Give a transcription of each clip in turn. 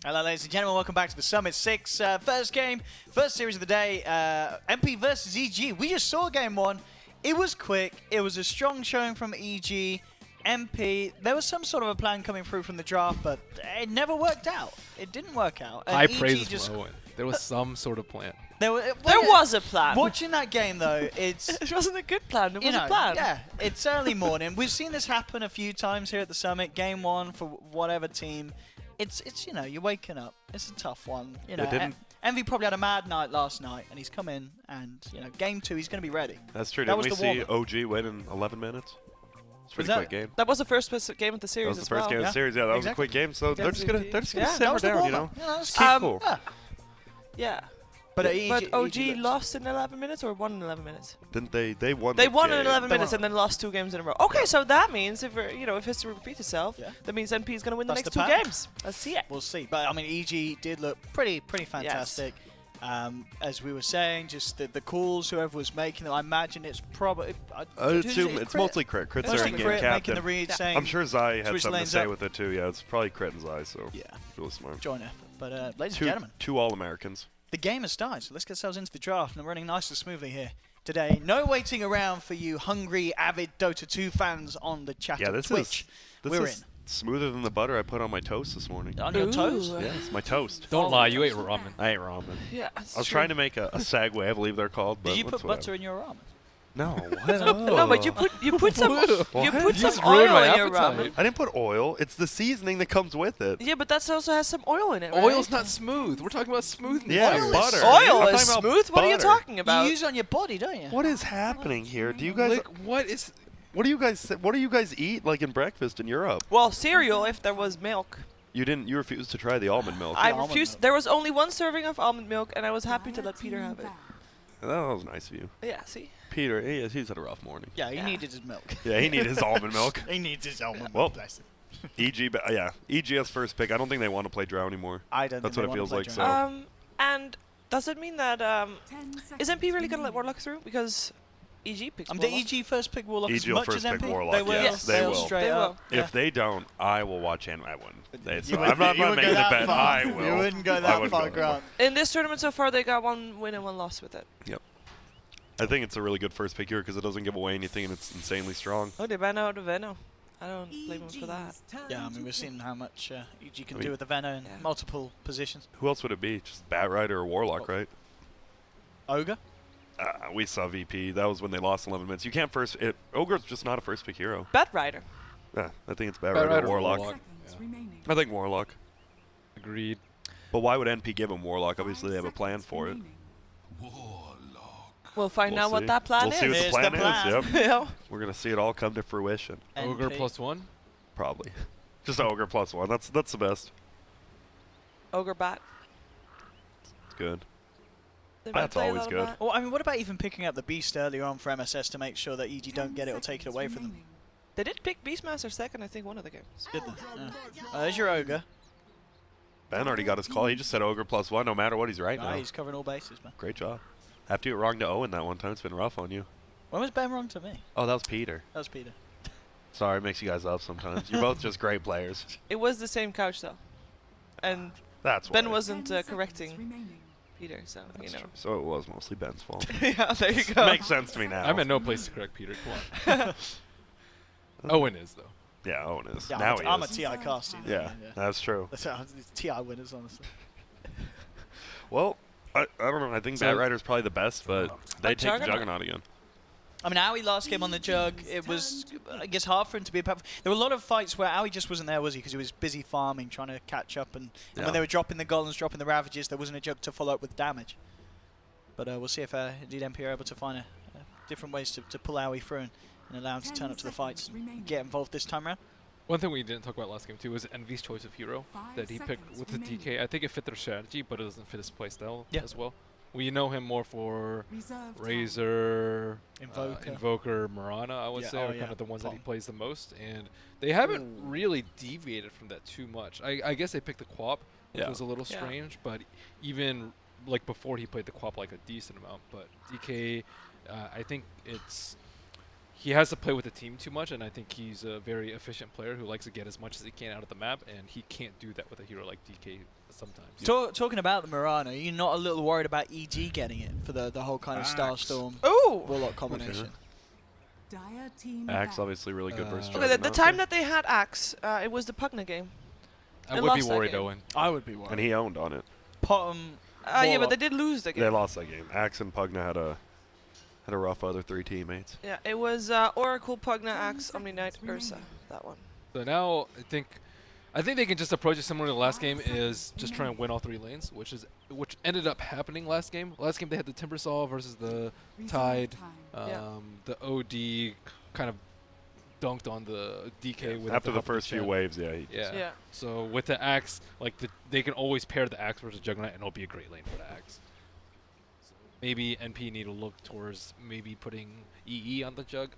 Hello, ladies and gentlemen. Welcome back to the Summit 6. First game, first series of the day. MP versus EG. We just saw game one. It was quick. It was a strong showing from EG. MP, there was some sort of a plan coming through from the draft, but it never worked out. It didn't work out. And High EG praise just for Owen. There was some sort of plan. There was a plan. Watching that game, though, it's... It wasn't a good plan. It was a plan. Yeah, it's early morning. We've seen this happen a few times here at the Summit. Game one for whatever team. It's you're waking up. It's a tough one. Envy probably had a mad night last night, and he's come in, and game two he's going to be ready. That's true. Didn't we see OG win in 11 minutes? It's a pretty quick game. That was the first game of the series. That was the first game of the series. Yeah, that was a quick game. So they're just gonna simmer down, Yeah, that was keep cool. Yeah. But OG lost in 11 minutes or won in 11 minutes? Didn't they? They won. They won in 11 minutes and then lost 2 games in a row. Okay, so that means if history repeats itself, that means NP is going to win the next 2 games. Let's see it. We'll see. But I mean, EG did look pretty fantastic. Yes. As we were saying, just the calls whoever was making them. I imagine it's probably. It's mostly Crit. Crit's our in-game captain. Making the read, saying, I'm sure Zai had something to say with it too. Yeah, it's probably Crit and Zai. So yeah, really smart. Joint effort. But ladies and gentlemen, 2 All-Americans. The game has started, so let's get ourselves into the draft, and we're running nice and smoothly here today. No waiting around for you hungry, avid Dota 2 fans on the chat on Twitch. This is smoother than the butter I put on my toast this morning. On your toast? Yes, my toast. Don't lie, you ate ramen. I ate ramen. Yeah, I was trying to make a segue, I believe they're called. But did you put butter in your ramen? No. No, but you put some oil in your ramen. I didn't put oil. It's the seasoning that comes with it. Yeah, but that also has some oil in it, right? Oil's not smooth. We're talking about smoothness. Yeah, butter. Oil is smooth? What are you talking about? You use it on your body, don't you? What is happening here? Do you guys... What do you guys eat like in breakfast in Europe? Well, cereal if there was milk. You refused to try the almond milk. I refused. There was only 1 serving of almond milk, and I was happy to let Peter have it. That was nice of you. Yeah, see? Peter, he's had a rough morning. Yeah, he needed his milk. Yeah, he needed his almond milk. He needs his almond well, milk. EG has first pick. I don't think they want to play Drow anymore. I don't That's think what it feels like. So. And does it mean that is MP really going to let Warlock through? Because EG picks Warlock. The EG first pick Warlock as will much first as pick MP? Warlock. They will. Yes, they will. Straight up. If they don't, I will watch and I wouldn't. I'm not making the bet. I will. You wouldn't go that far, Grant. In this tournament so far, they got 1 win and 1 loss with it. Yep. I think it's a really good first pick here because it doesn't give away anything and it's insanely strong. Oh, they ran out of Veno. I don't blame them for that. Yeah, I mean, we've seen how much EG can do with the Veno in multiple positions. Who else would it be? Just Bat Rider or Warlock, right? Ogre? We saw VP. That was when they lost 11 minutes. You can't first... Ogre's just not a first pick hero. Bat Rider. Yeah, I think it's Bat Rider or Warlock. Yeah. I think Warlock. Agreed. But why would NP give him Warlock? Obviously, they have a plan for it. We'll find out what that plan is. We'll see what the plan is. Yep. Yeah. We're going to see it all come to fruition. Ogre +1? Probably. Just Ogre +1. That's the best. Ogre Bat. It's good. That's always good. Well, I mean, what about even picking up the Beast earlier on for MSS to make sure that EG don't get it or take it away from them? They did pick Beastmaster second, I think, one of the games. Did they? Yeah. There's your Ogre. Ben already got his call. He just said Ogre +1 no matter what. He's right now. He's covering all bases, man. Great job. After you were wrong to Owen that one time, it's been rough on you. When was Ben wrong to me? Oh, that was Peter. That was Peter. Sorry, it makes you guys up sometimes. You're both just great players. It was the same couch, though. And that's Ben wasn't correcting Peter, so, That's true. So it was mostly Ben's fault. Yeah, there you go. Makes sense to me now. I'm in no place to correct Peter. Come on. Owen is, though. Yeah, Owen is. Yeah, now I'm a TI casting. Yeah, that's true. That's TI winners, honestly. Well, I don't know. I think Bat Rider's probably the best, but they take the Juggernaut again. I mean, Owie last game on the Jug, it was, I guess, hard for him to be a perfect. There were a lot of fights where Owie just wasn't there, was he? Because he was busy farming, trying to catch up. And when they were dropping the golems, dropping the Ravages, there wasn't a Jug to follow up with damage. But we'll see if indeed MP are able to find different ways to pull Owie through and allow him to turn up to the fights and get involved this time around. One thing we didn't talk about last game, too, was Envy's choice of hero that he picked with the DK. I think it fit their strategy, but it doesn't fit his playstyle as well. We know him more for Razor, Invoker, Marana, I would say, are kind of the ones that he plays the most. And they haven't really deviated from that too much. I guess they picked the Quap, which was a little strange, but even like before he played the Quap like a decent amount. But DK, I think it's he has to play with the team too much, and I think he's a very efficient player who likes to get as much as he can out of the map, and he can't do that with a hero like DK sometimes. Talking about the Mirana, are you not a little worried about EG getting it for the whole kind of Starstorm Warlock combination? Axe obviously really good versus Okay, the time that they had Axe, it was the Pugna game. I would be worried, Owen. I would be worried. And he owned on it. Yeah, but they did lose the game. They lost that game. Axe and Pugna had a rough other 3 teammates. Yeah, it was Oracle, Pugna, Axe, Omni Knight, Ursa. That one. So now I think they can just approach it similar to the last game, is just try and win all 3 lanes, which ended up happening last game. Last game they had the Timbersaw versus the Tide. The OD kind of dunked on the DK with after the first few waves. Yeah. So with the Axe, like they can always pair the Axe versus Juggernaut, and it'll be a great lane for the Axe. So maybe NP need to look towards maybe putting EE on the Jug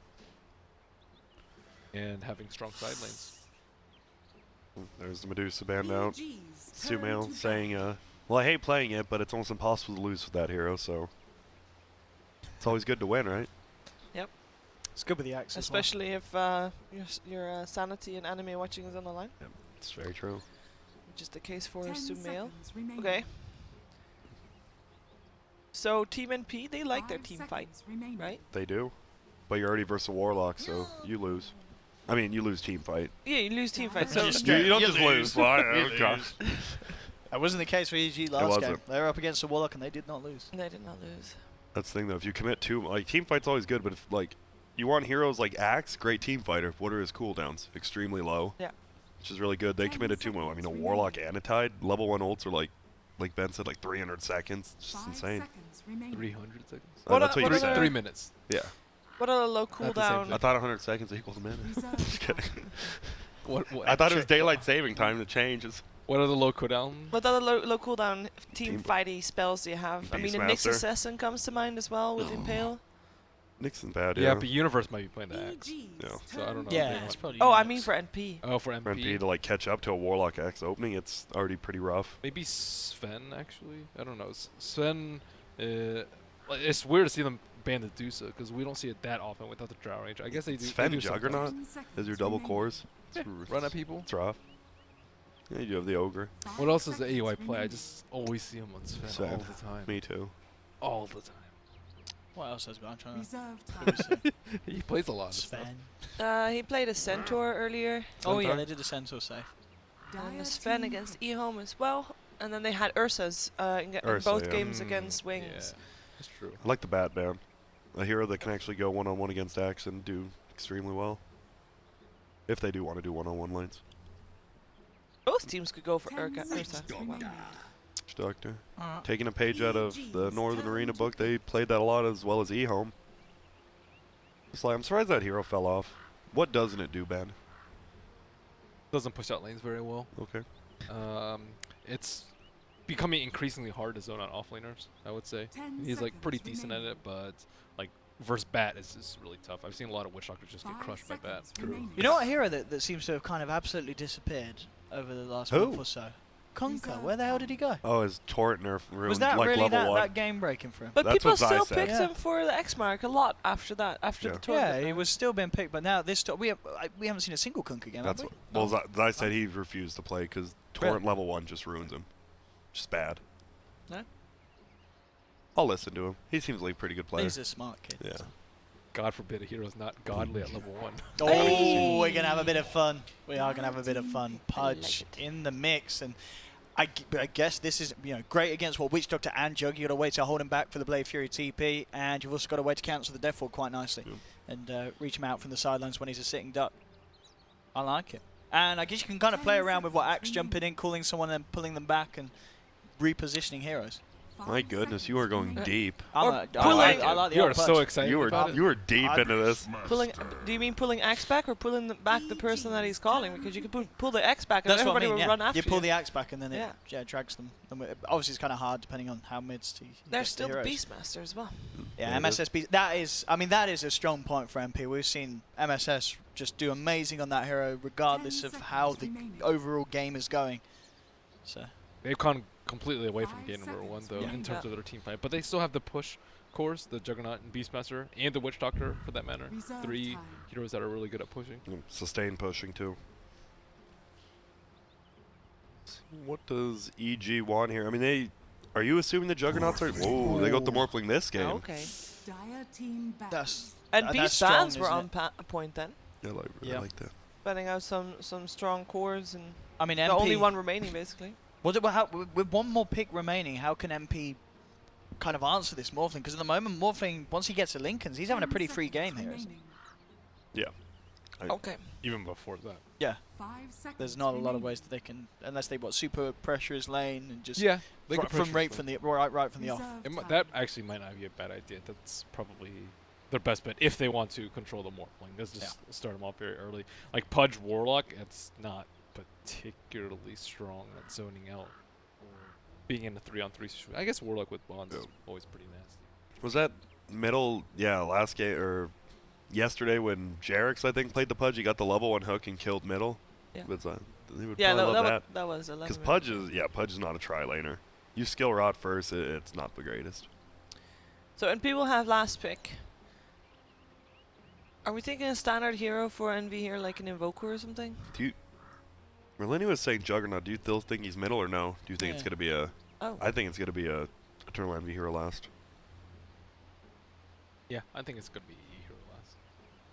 and having strong side lanes. There's the Medusa band out. Sumail saying, well, I hate playing it, but it's almost impossible to lose with that hero, so it's always good to win, right? Yep. It's good with the Axe. Especially if your sanity and anime watching is on the line. Yep, it's very true. Which is the case for Sumail. Okay. So Team NP, they like their team fight, right? They do. But you're already versus a Warlock, so you lose. I mean, you lose team fight. Yeah, you lose team fight. So you don't just lose. That wasn't the case for EG last game. They were up against a Warlock and they did not lose. They did not lose. That's the thing, though. If you commit team fight's always good, but if, you want heroes like Axe, great team fighter. What are his cooldowns? Extremely low. Yeah. Which is really good. They committed too much. I mean, a Warlock and a Tide, level 1 ults are like Ben said, 300 seconds. It's just insane. 300 seconds? That's what you said. 3 minutes. Yeah. What are the low cooldown? I thought 100 seconds equals a minute. Just kidding. What I thought it was daylight saving time to change. What are the low cooldown? What other low cooldown team fighty spells do you have? I mean, a Nyx Beastmaster. Assassin comes to mind as well with Impale. Nyx isn't bad, Yeah, but Universe might be playing the Axe. Yeah. So I don't know. Yeah, it's probably. Oh, I mean for NP. Oh, for MP. For NP to catch up to a Warlock Axe opening, it's already pretty rough. Maybe Sven, actually. I don't know. Sven, it's weird to see them ban the Dusa because we don't see it that often without the Drow range. I guess they do. Sven they do Juggernaut is your double cores. Yeah, run at people. It's rough. Yeah, you do have the Ogre. What else does the AUI play? I just always see him on Sven all the time. Me too. All the time. What else has been? I'm trying to. He plays a lot of Sven. He played a Centaur earlier. Oh yeah, they did a Centaur save. And a Sven against eHome as well. And then they had Ursa's in Ursa, both games against Wings. Yeah, that's true. I like the Batman. A hero that can actually go one-on-one against Axe and do extremely well. If they do want to do one-on-one lanes. Both teams could go for Ursa. Wow. Doctor. Taking a page out of the Northern Arena book, they played that a lot as well as eHome. It's I'm surprised that hero fell off. What doesn't it do, Ben? Doesn't push out lanes very well. Okay. It's becoming increasingly hard to zone out offlaners, I would say. He's pretty decent at it, but versus Bat is just really tough. I've seen a lot of Witch Doctors just get crushed by Bat. You know what hero that seems to have kind of absolutely disappeared over the last month or so? Conker, where the hell did he go? Oh, his Torrent nerf ruined Was that really level 1. that game breaking for him? But That's people what Zai still said. picked him for the X mark a lot after that, after the tournament. Yeah, he was still being picked, but now this we haven't seen a single Conker game. That's have what. we? Well, Zai said he refused to play because Torrent level 1 just ruins him. Just bad. No. I'll listen to him. He seems like a pretty good player. He's a smart kid. Yeah. So. God forbid a hero's not godly at level 1. Oh, we're gonna have a bit of fun. We are gonna have a bit of fun. Pudge in the mix, and I guess this is great against Witch Doctor and Jug. You got a way to hold him back for the Blade Fury TP, and you've also got a way to cancel the Death Ward quite nicely, and reach him out from the sidelines when he's a sitting duck. I like it, and I guess you can kind of play around with what Axe jumping in, calling someone, and pulling them back, and repositioning heroes. My goodness, you are going deep. I like the You are old so Pudge. excited You about it. were deep into this. Do you mean pulling Axe back or pulling back the person that he's calling? Because you can pull the X back and That's everybody what I mean, will run after you. Pull the Axe back and then it drags them. And obviously, it's kind of hard depending on how mids to. There's still the Beastmaster as well. Yeah, MSS Beast. That is a strong point for MP. We've seen MSS just do amazing on that hero, regardless of how the overall game is going. So they've gone completely away from game number 1 though in terms of their team fight, but they still have the push cores, the Juggernaut and Beastmaster, and the Witch Doctor for that matter. 3 heroes that are really good at pushing. Sustain pushing too. What does EG want here? I mean, are you assuming the Juggernauts are? Whoa, they got the Morphling this game. Okay. That's And that's Beast strong, fans were isn't on it? point then. Yeah, like, really like that. Betting out some strong cores and I mean, the MP, only one remaining basically. with one more pick remaining, how can MP kind of answer this Morphling? Because at the moment, Morphling, once he gets the Lincolns, he's having a pretty free game here, isn't he? Yeah. Okay. Even before that. Yeah. There's not a lot of ways that they can, unless they super pressure his lane and just Yeah, they fr could from pressure right his from lane. the right from the off. That actually might not be a bad idea. That's probably their best bet if they want to control the Morphling. Let's just start them off very early. Like Pudge Warlock, it's not particularly strong at zoning out or being in a 3-on-3 situation. I guess Warlock with bonds is always pretty nasty. Was that middle? Yeah, last game or yesterday when Jarex I think played the Pudge. He got the level 1 hook and killed middle. Yeah. They would Yeah, probably love that was 11. Because Pudge is not a tri-laner. You skill rot first, it's not the greatest. So and people have last pick. Are we thinking a standard hero for Envy here, like an Invoker or something? Merlini was saying Juggernaut. Do you still think he's middle or no? Do you think it's going to be a... Oh. I think it's going to be a Eternal Envy hero last. Yeah, I think it's going to be hero last.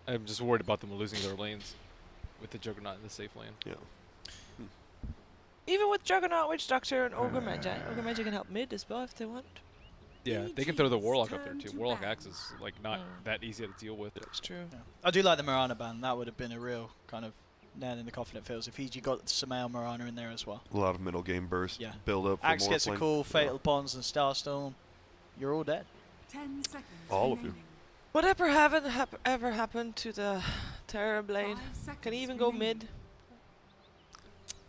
I'm just worried about them losing their lanes with the Juggernaut in the safe lane. Yeah. Even with Juggernaut, Witch Doctor, and Ogre Magi. Ogre Magi can help mid as well if they want. Yeah, they can throw the Warlock up there too. Warlock Axe is like not that easy to deal with. That's true. Yeah. I do like the Mirana ban. That would have been a real kind of nail in the coffin, it feels, if EG got Samael Mirana in there as well. A lot of middle game burst Yeah. build up for Axe gets a Morphling. call, Fatal Bonds and Starstorm. You're all dead. 10 seconds All of you. remaining. Whatever ever happened to the Terrorblade? 5 Can he even seconds go remaining. mid?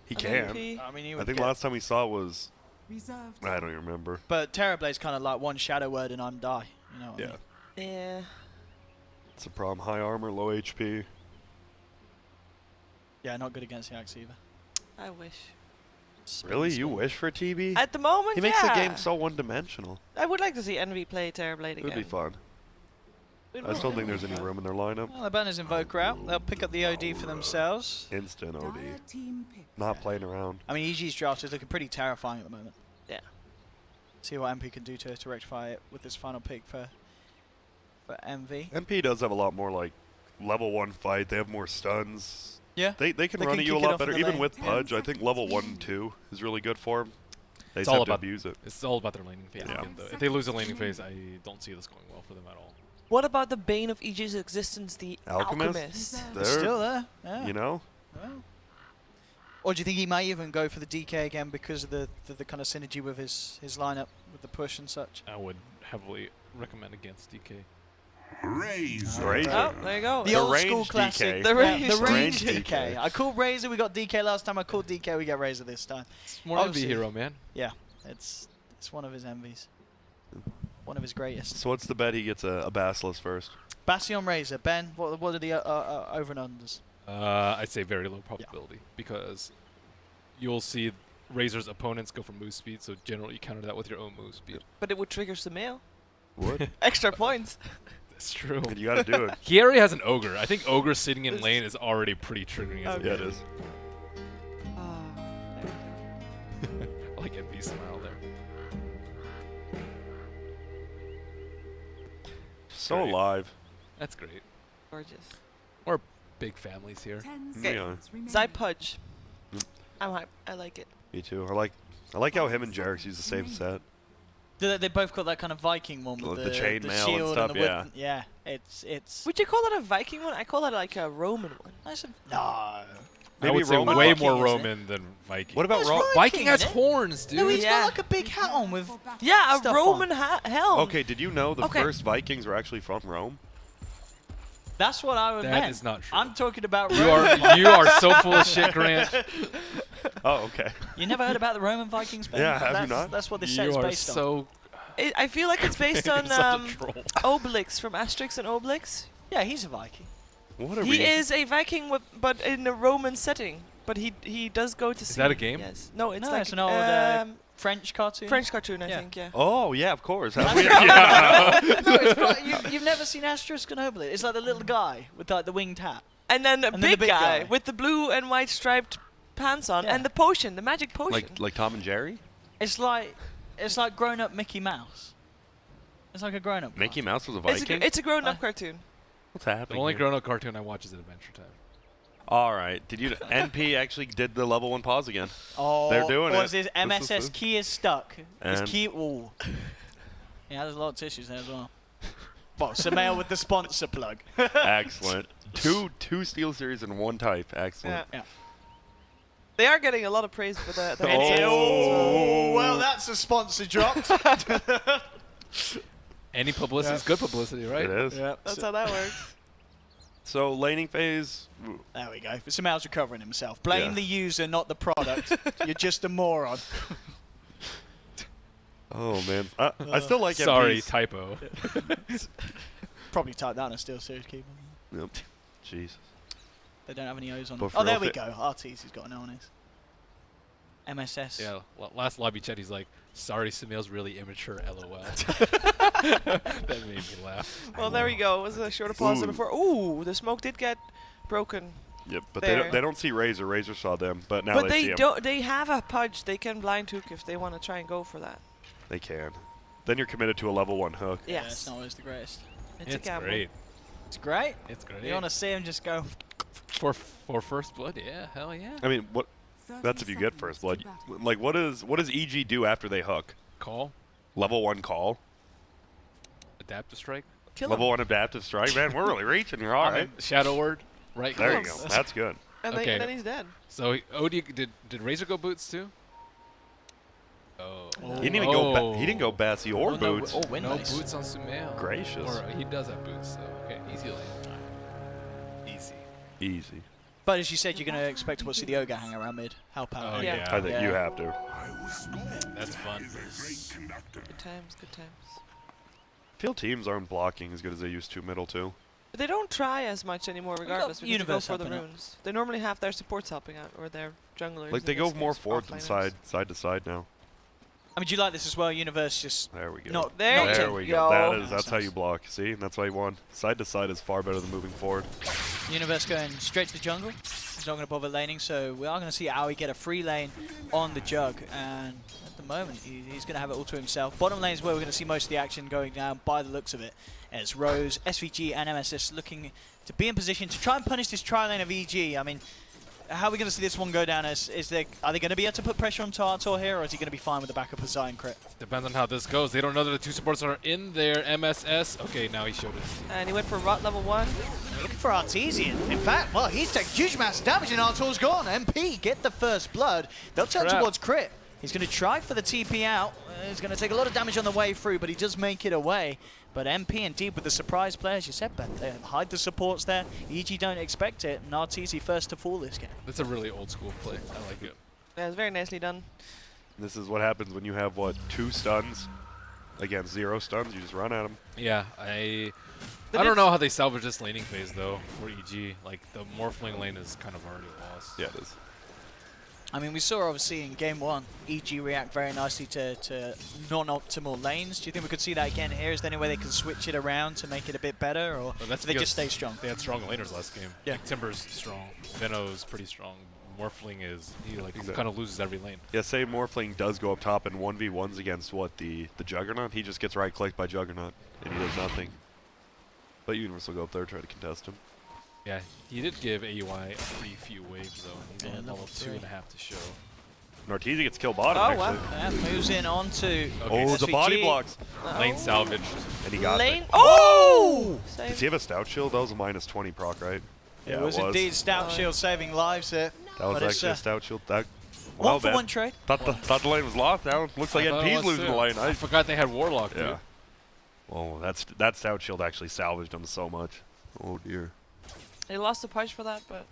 He on can. MP? I mean, he I would think get, last time we saw it was... Reserved I don't even remember. but Terrorblade's kind of like one shadow word and I'm die. You know what I Yeah. mean? Yeah. It's a problem. High armor, low HP. Yeah, not good against the Axe either. I wish. Really? You wish for TB? At the moment, He makes the yeah. game so one-dimensional. I would like to see Envy play Terrorblade It again. would be fun. I just don't think there's any room in their lineup. Well, they burn his Invoker out. They'll pick up the OD for themselves. Instant OD. Dire team pick. Not playing around. I mean, EG's draft is looking pretty terrifying at the moment. Yeah. See what MP can do to rectify it with this final pick for MV. MP does have a lot more like level 1 fight. They have more stuns. Yeah. They can They run can at you a kick it lot off in better. the Even lane. with Pudge, I think level 1 and 2 is really good for him. They It's just all have to about abuse it. It's all about their laning phase. Yeah. Again, though. If they lose the laning phase, I don't see this going well for them at all. What about the bane of EG's existence, the Alchemist? Alchemist? They're, Still there. Yeah. you know? Well. Or do you think he might even go for the DK again because of the kind of synergy with his lineup, with the push and such? I would heavily recommend against DK. Razor. Oh, there you go. The The old range school classic. DK. The Yeah, range the DK. range DK. DK. I called Razor, we got DK last time. I called DK, we get Razor this time. It's more envy Obviously. hero, man. Yeah, it's one of his envies. One of his greatest. So what's the bet he gets a Basilisk first? Bastion Razor. Ben, what are the over and unders? I'd say very low probability because you'll see Razor's opponents go for move speed, so generally you counter that with your own move speed. But it would trigger Samael. Would? Extra points. That's true. And you gotta do it. He already has an Ogre. I think Ogre sitting in lane is already pretty triggering as a Yeah, it hit. is. There we go. I like envy smile there. So Great. alive. That's great. Gorgeous. We're big families here. 10 Okay. seconds remaining. Zypudge. Mm. I'm hype. I like it. Me too. I like how him and Jarex use the same set. They both got that kind of Viking one with The chain the mail and shield stuff, the yeah. whip. Yeah, it's. Would you call that a Viking one? I call that like a Roman one. No. I Maybe would say Roman way Viking, more isn't it? Roman than Viking. What about That's Ro? right. Viking has isn't it? horns, dude. No, he's Yeah. got like a big hat on with. Yeah, a Stuff Roman helm. Okay, did you know the Okay. first Vikings were actually from Rome? That's what I would That meant. is not true. I'm talking about You Roman. are so full of shit, Grant. Oh, okay. You never heard about the Roman Vikings, Ben? Yeah, have you that's, not? That's what this You set's are based on. so I feel like it's based on such a troll. Obelix from Asterix and Obelix. Yeah, he's a Viking. What are He we? is a Viking, but in a Roman setting. But he does go to sea. that a game? Yes. No, it's No, like it's an old, French cartoon? French cartoon, I think, yeah. Oh, yeah, of course. No, it's quite, you've never seen Asterisk and Obelix. It's like the little guy with like the winged hat. And then a then big, the big guy guy. with the blue and white striped pants on, Yeah. and the potion, the magic potion. like Tom and Jerry? It's like grown-up Mickey Mouse. It's like a grown-up. Mickey cartoon. Mouse was a it's Viking? a grown-up cartoon. What's happening The only here? grown-up cartoon I watch is Adventure Time. All right. Did you NP actually did the level 1 pause again? Oh, They're doing or it. is his This MSS is- key is stuck? His And- key. Ooh. Yeah, there's a lot of tissues there as well. Well, Samael with the sponsor plug. Excellent. Two Steel Series and 1 type. Excellent. Yeah. They are getting a lot of praise for the Oh, well, that's a sponsor dropped. Any publicity is good publicity, right? It is. Yeah. That's how that works. So laning phase. There we go. Samael's recovering himself. Blame Yeah. the user, not the product. You're just a moron. Oh man, I still like Sorry, MPs. typo. Probably typed down a Steel Series keyboard. Yep. Jesus. They don't have any O's on But them. for Oh, there real we fit- go. RT's got an O on his. MSS. Yeah, last lobby chat, he's like, sorry, Samael's really immature, LOL. That made me laugh. Well, there we go. It was a shorter pause than Ooh. before. Ooh, the smoke did get broken. Yep, but There. they don't see Razor. Razor saw them, but now But they see they him. don't. They have a pudge. They can blind hook if they want to try and go for that. They can. Then you're committed to a level 1 hook. Yeah, Yes. it's not always the greatest. It's a gamble. great. It's great. It's great. You want to see him just go. For first blood, yeah, hell yeah. I mean, what? That's if you get first blood. Like, what does EG do after they hook? Call, Level 1 call. adaptive strike, Kill Level him. 1 adaptive strike. Man, we're really reaching. You're all right. shadow word, right? There you click. go. That's good. And Okay. then he's dead. So OD did Razor go boots too? Oh. He didn't even go. He didn't go Bassy or Oh, no, boots. oh, win No nice. boots on Sumail. Gracious. Or he does have boots, so okay, easy lane. Easy. Easy. But as you said, you're going to expect to see the Ogre hang around mid. Help out. Oh Yeah. yeah, I think you have to. that's fun. Good times. Good times. Feel teams aren't blocking as good as they used to middle too. But they don't try as much anymore, regardless. Because they go Universe for the helping out. runes. They normally have their supports helping out, or their junglers. Like they in go this more case, forward than offlaners. side to side now. I mean, do you like this as well? Universe just There we go. not There not There to- we go. go. That's That's how nice. you block. See, and that's why you won. Side to side is far better than moving forward. Universe going straight to the jungle. He's not going to bother laning, so we are going to see Aoi get a free lane on the Jug, and at the moment he's going to have it all to himself. Bottom lane is where we're going to see most of the action going down by the looks of it, as Rose, SVG and MSS looking to be in position to try and punish this tri-lane of EG. I mean, how are we going to see this one go down? Are they going to be able to put pressure on Tartar here, or is he going to be fine with the backup of Zion crit? Depends on how this goes. They don't know that the two supports are in there. MSS. Okay, now he showed it. And he went for Rot level 1. Looking for Artesian. In fact, well, he's taking huge amounts of damage and Artur's gone. MP get the first blood. They'll turn Crap. towards crit. He's going to try for the TP out. He's going to take a lot of damage on the way through, but he does make it away. But MP indeed with the surprise play, as you said, but they hide the supports there. EG don't expect it, and Artesi first to fall this game. That's a really old school play. I like it. Yeah, it's very nicely done. This is what happens when you have, what, 2 stuns against 0 stuns? You just run at them. Yeah, I But don't it's- know how they salvage this laning phase though for EG. Like the Morphling lane is kind of already lost. Yeah, it is. I mean, we saw obviously in game 1, EG react very nicely to non-optimal lanes. Do you think we could see that again here? Is there any way they can switch it around to make it a bit better, or But that's do they just because stay strong? They had strong laners last game. Yeah. Like, Timber's strong. Veno's pretty strong. Morphling is he Exactly. kind of loses every lane. Yeah, say Morphling does go up top and 1v1s against, what, the Juggernaut? He just gets right-clicked by Juggernaut, and he does nothing. But Universe will go up there, try to contest him. Yeah, he did give AUI a pretty few waves though. He's Yeah, on level level 3. 2.5 to show. Nartezi gets killed bottom, Oh, actually. wow. Yeah, moves in onto Okay, Oh, the body SVG. blocks. Lane salvaged. And he got Lane. it. Oh! Does Save. he have a Stout Shield? That was a minus 20 proc, right? It was indeed Stout Oh. Shield saving lives here. That was But it's, actually a Stout Shield. That, One well, for one trade. Thought the lane was lost. Now it looks like I thought it NP's was losing too. the lane. I forgot they had Warlock too. Yeah. Well, that Stout Shield actually salvaged him so much. Oh dear. He lost the punch for that, but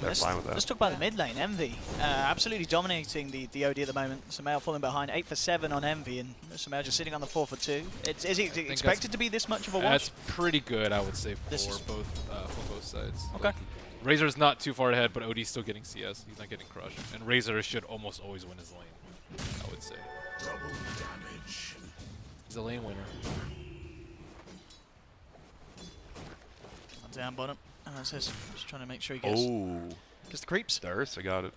They're fine with that. Let's talk about the mid lane. Envy absolutely dominating the OD at the moment. Samael falling behind 8 for 7 on Envy, and Samael just sitting on the 4 for 2. Is he expected to be this much of a That's watch? pretty good, I would say, for This is- both sides. Okay. Like, Razor's not too far ahead, but OD's still getting CS. He's not getting crushed. And Razor should almost always win his lane. I would say. He's a lane winner. Down bottom. It says just trying to make sure he gets the creeps. There's, I got it.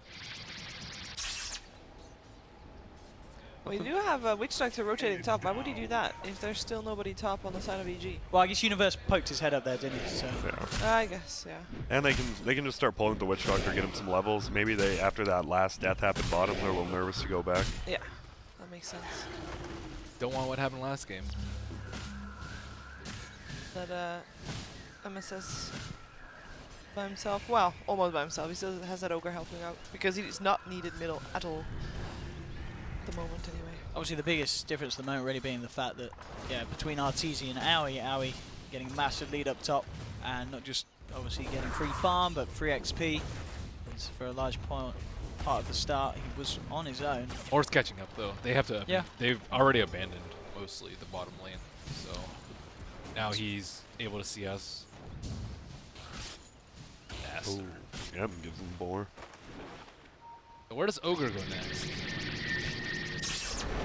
Well, you do have a Witch Doctor rotating top. Why would he do that if there's still nobody top on the side of EG? Well, I guess Universe poked his head up there, didn't he? So. Yeah. I guess, yeah. And they can just start pulling the Witch Doctor, get him some levels. Maybe they, after that last death happened bottom, they're a little nervous to go back. Yeah, that makes sense. Don't want what happened last game. That MSS by himself. Well, almost by himself. He still has that ogre helping out because he's not needed middle at all. At the moment, anyway. Obviously, the biggest difference at the moment really being the fact that, yeah, between Arteezy and Owie getting a massive lead up top, and not just obviously getting free farm, but free XP. And for a large part of the start, he was on his own. Or it's catching up though. They have to. Yeah. They've already abandoned mostly the bottom lane, so now he's able to see us. Ooh. Yep, gives him more. Where does Ogre go next?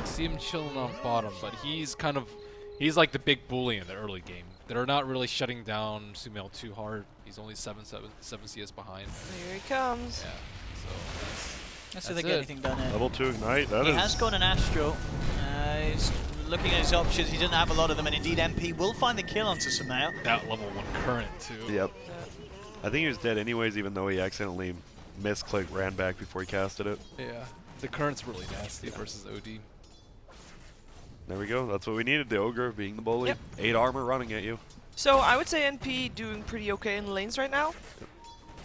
See him chilling on bottom, but he's like the big bully in the early game. They're not really shutting down Sumail too hard. He's only 7 CS behind. Here he comes. Yeah, so Let's see if they get anything done here. Level 2 Ignite, He has got an Astral. He's looking at his options. He doesn't have a lot of them, and indeed MP will find the kill onto Sumail. that level 1 current too. Yep. I think he was dead anyways, even though he accidentally misclicked, ran back before he casted it. Yeah, the current's really nasty versus OD. There we go. That's what we needed. The Ogre being the bully. Yep. 8 armor running at you. So I would say NP doing pretty okay in the lanes right now.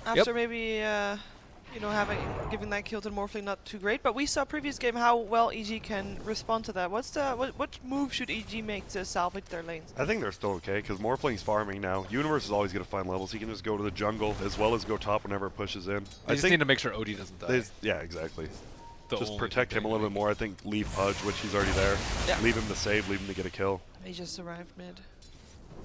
After maybe you know, giving that kill to the Morphling not too great, but we saw previous game how well EG can respond to that. What move should EG make to salvage their lanes? I think they're still okay, because Morphling's farming now. Universe is always going to find levels. He can just go to the jungle as well as go top whenever it pushes in. I just need to make sure OD doesn't die. Yeah, exactly. The Just only protect him a little bit more. I think leave Pudge, which he's already there. Yeah. Leave him to save, leave him to get a kill. He just arrived mid.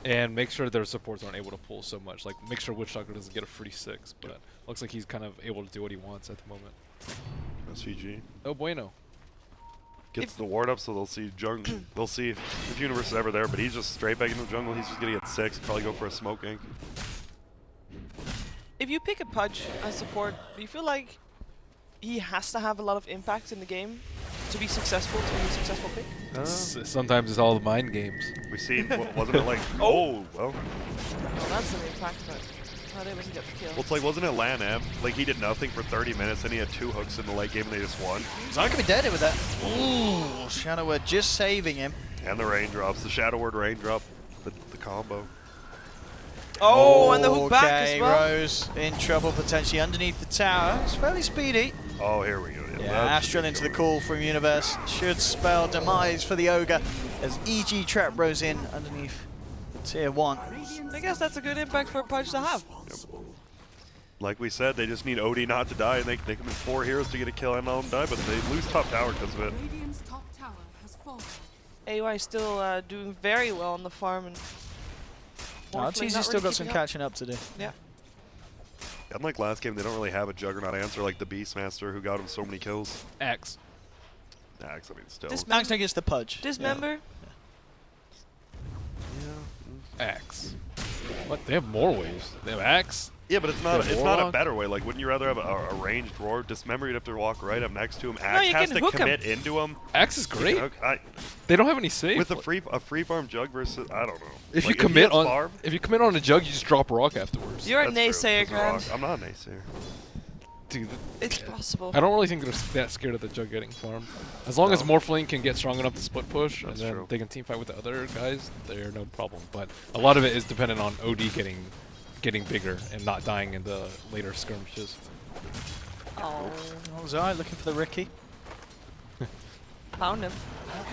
And make sure their supports aren't able to pull so much. Like, make sure Witch Doctor doesn't get a free 6, but looks like he's kind of able to do what he wants at the moment. SVG. Oh bueno. Gets the ward up, so they'll see they'll see if Universe is ever there, but he's just straight back into the jungle. He's just gonna get 6, probably go for a smoke gank. If you pick a Pudge as support, do you feel like he has to have a lot of impact in the game to be successful, to be a successful pick? Sometimes it's all the mind games. We see, wasn't it like, oh, well. Well, that's an impact, but not able to get the kill. Well, it's like, wasn't it Lan M? Like, he did nothing for 30 minutes, and he had 2 hooks in the late game, and they just won. He's not going to be dead with that. Ooh, Shadow Word just saving him. And the raindrops, the Shadow Word raindrop, the combo. Oh, and the hook back as well. Rose in trouble potentially underneath the tower. It's fairly speedy. Oh, here we go. Yeah, Astral into the call from Universe. Should spell demise for the Ogre as EG trap Rose in underneath tier 1. I guess that's a good impact for Pudge to have. Yep. Like we said, they just need OD not to die, and they can be 4 heroes to get a kill and all them die, but they lose top tower because of it. Radiant's top tower has fallen. AY still doing very well on the farm, and Arteezy's still got some catching up to do. Yeah. Unlike last game, they don't really have a Juggernaut answer like the Beastmaster who got him so many kills. Axe. Axe, I mean, still. Max against the Pudge. Dismember? Axe. What? They have more ways. They have Axe. Yeah, but it's not a Warlock? better way. Like, wouldn't you rather have a ranged roar? Dismember, you'd have to walk right up next to him. No, Axe you has can to hook commit into him. Axe is great. I, They don't have any save. with a free farm jug versus, I don't know. If Like, you commit he has on farm, if you commit on a jug, you just drop a rock afterwards. You're a that's true, naysayer, it's a rock. Grand. I'm not a naysayer. Dude, It's possible. I don't really think they're that scared of the jug getting farmed. As long as No. Morphling can get strong enough to split push, That's and then true. they can team fight with the other guys, they're no problem. But a lot of it is dependent on OD getting bigger and not dying in the later skirmishes. Oh, Zai looking for the Ricky. found him.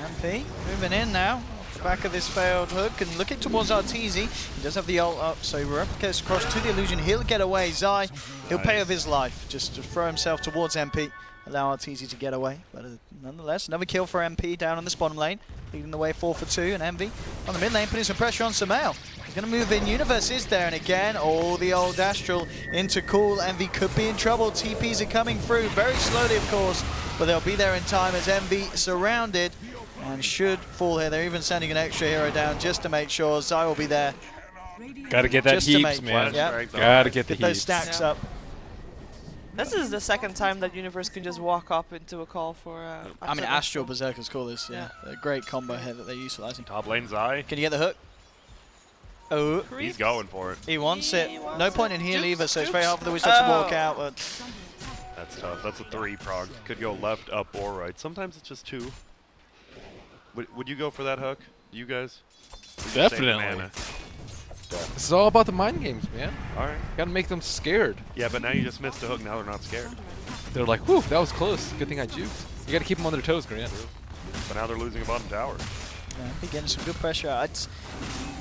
MP moving in now off the back of this failed hook and looking towards Arteezy. He does have the ult up, so replicates across to the illusion. He'll get away. Zai, he'll pay with his life just to throw himself towards MP allow Arteezy to get away. But nonetheless, another kill for MP down on this bottom lane, leading the way 4 for 2, and Envy on the mid lane putting some pressure on Samael. He's going to move in. Universe is there, and again, the old Astral into cool. Envy could be in trouble. TPs are coming through very slowly, of course, but they'll be there in time as Envy surrounded and should fall here. They're even sending an extra hero down just to make sure. Zai will be there. Gotta get that Just to heaps, make man. yeah. Gotta get the Get those heaps. stacks Yeah. up. This is the second time that Universe can just walk up into a call for. I mean, Astral Berserkers call this, yeah. Yeah. A great combo here that they're utilizing. Top lane Zai. Can you get the hook? Oh, He's going for it. he wants it. He wants No it. point in heal Jukes, either, so it's very jukes. hard for the Wizard to walk Oh. out. But That's tough. That's a 3 prog. Could go left, up, or right. Sometimes it's just 2. Would you go for that hook? You guys? Or you save the Definitely. mana? This is all about the mind games, man. All right. Gotta make them scared. Yeah, but now you just missed the hook. Now they're not scared. They're like, whew, that was close. Good thing I juked. You gotta keep them on their toes, Grant. But now they're losing a bottom tower. yeah, they're getting some good pressure.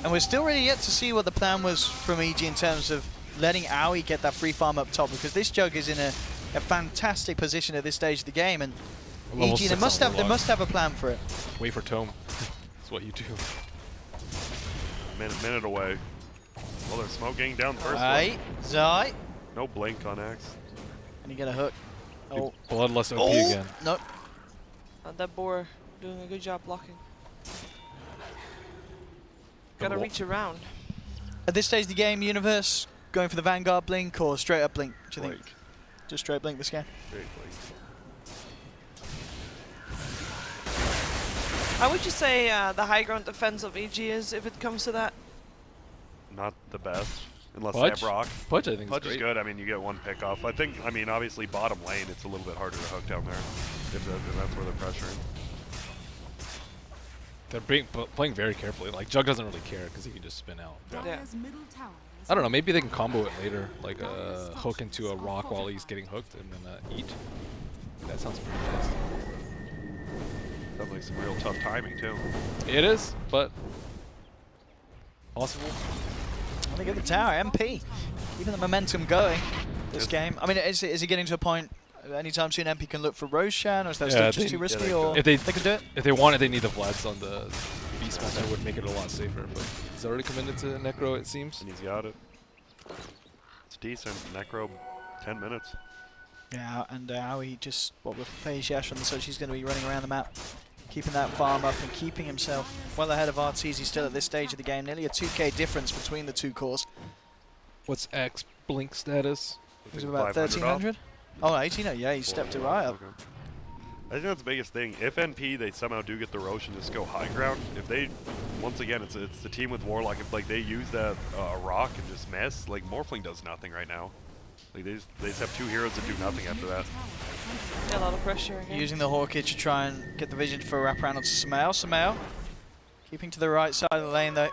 And we're still really yet to see what the plan was from EG in terms of letting Aoi get that free farm up top, because this Jug is in a fantastic position at this stage of the game, and Level EG, they 6 must on the have log. a plan for it. Wait for Tome. That's what you do. Minute away. Well, they're smoking down the first Right, Zai, one. No blink on Axe. and you get a hook. Oh, Bloodlust OP oh, again. no. That boar doing a good job blocking. Gotta reach around. At this stage of the game, Universe going for the Vanguard blink or straight up blink? Do you think? Blink. Just straight blink this game? Great blink. How would you say the high ground defense of EG is if it comes to that? Not the best. Unless they Pudge? have rock. Pudge, I think, Pudge is is great. good. I mean, you get 1 pick off. I think, I mean, obviously bottom lane, it's a little bit harder to hook down there. If that's where they're pressuring. They're playing very carefully. Like, Jug doesn't really care because he can just spin out. Yeah. Dire's middle tower is I don't know, maybe they can combo it later. Like, hook into a rock while he's getting hooked and then eat. That sounds pretty nice. Sounds like some real tough timing, too. It is, but possible. Well, they get the tower. MP keeping the momentum going this Yes. game. I mean, is it getting to a point anytime soon MP can look for Roshan, or is that Yeah, still just they- too risky? they Or If they can do it? If they wanted, they need the Vlads on the Beast Master. That would make it a lot safer. But he's already committed to Necro, it seems. And he's got it. It's decent. Necro, 10 minutes. Yeah, and Aoi just, with Phase Yash on the search, he's going to be running around the map, keeping that farm up and keeping himself well ahead of Arteezy still at this stage of the game. Nearly a 2k difference between the two cores. What's X blink status? Was it about 500 off? 1300? Oh, 1800, yeah, he stepped it right up. Okay. I think that's the biggest thing. If NP, they somehow do get the Roche and just go high ground, if they, once again, it's the team with Warlock, if like they use that rock and just miss, like Morphling does nothing right now. Like they just have 2 heroes that do nothing after that. Yeah, a lot of pressure again. Using the Hawkeye to try and get the vision for a wraparound onto Samael. Samael keeping to the right side of the lane though,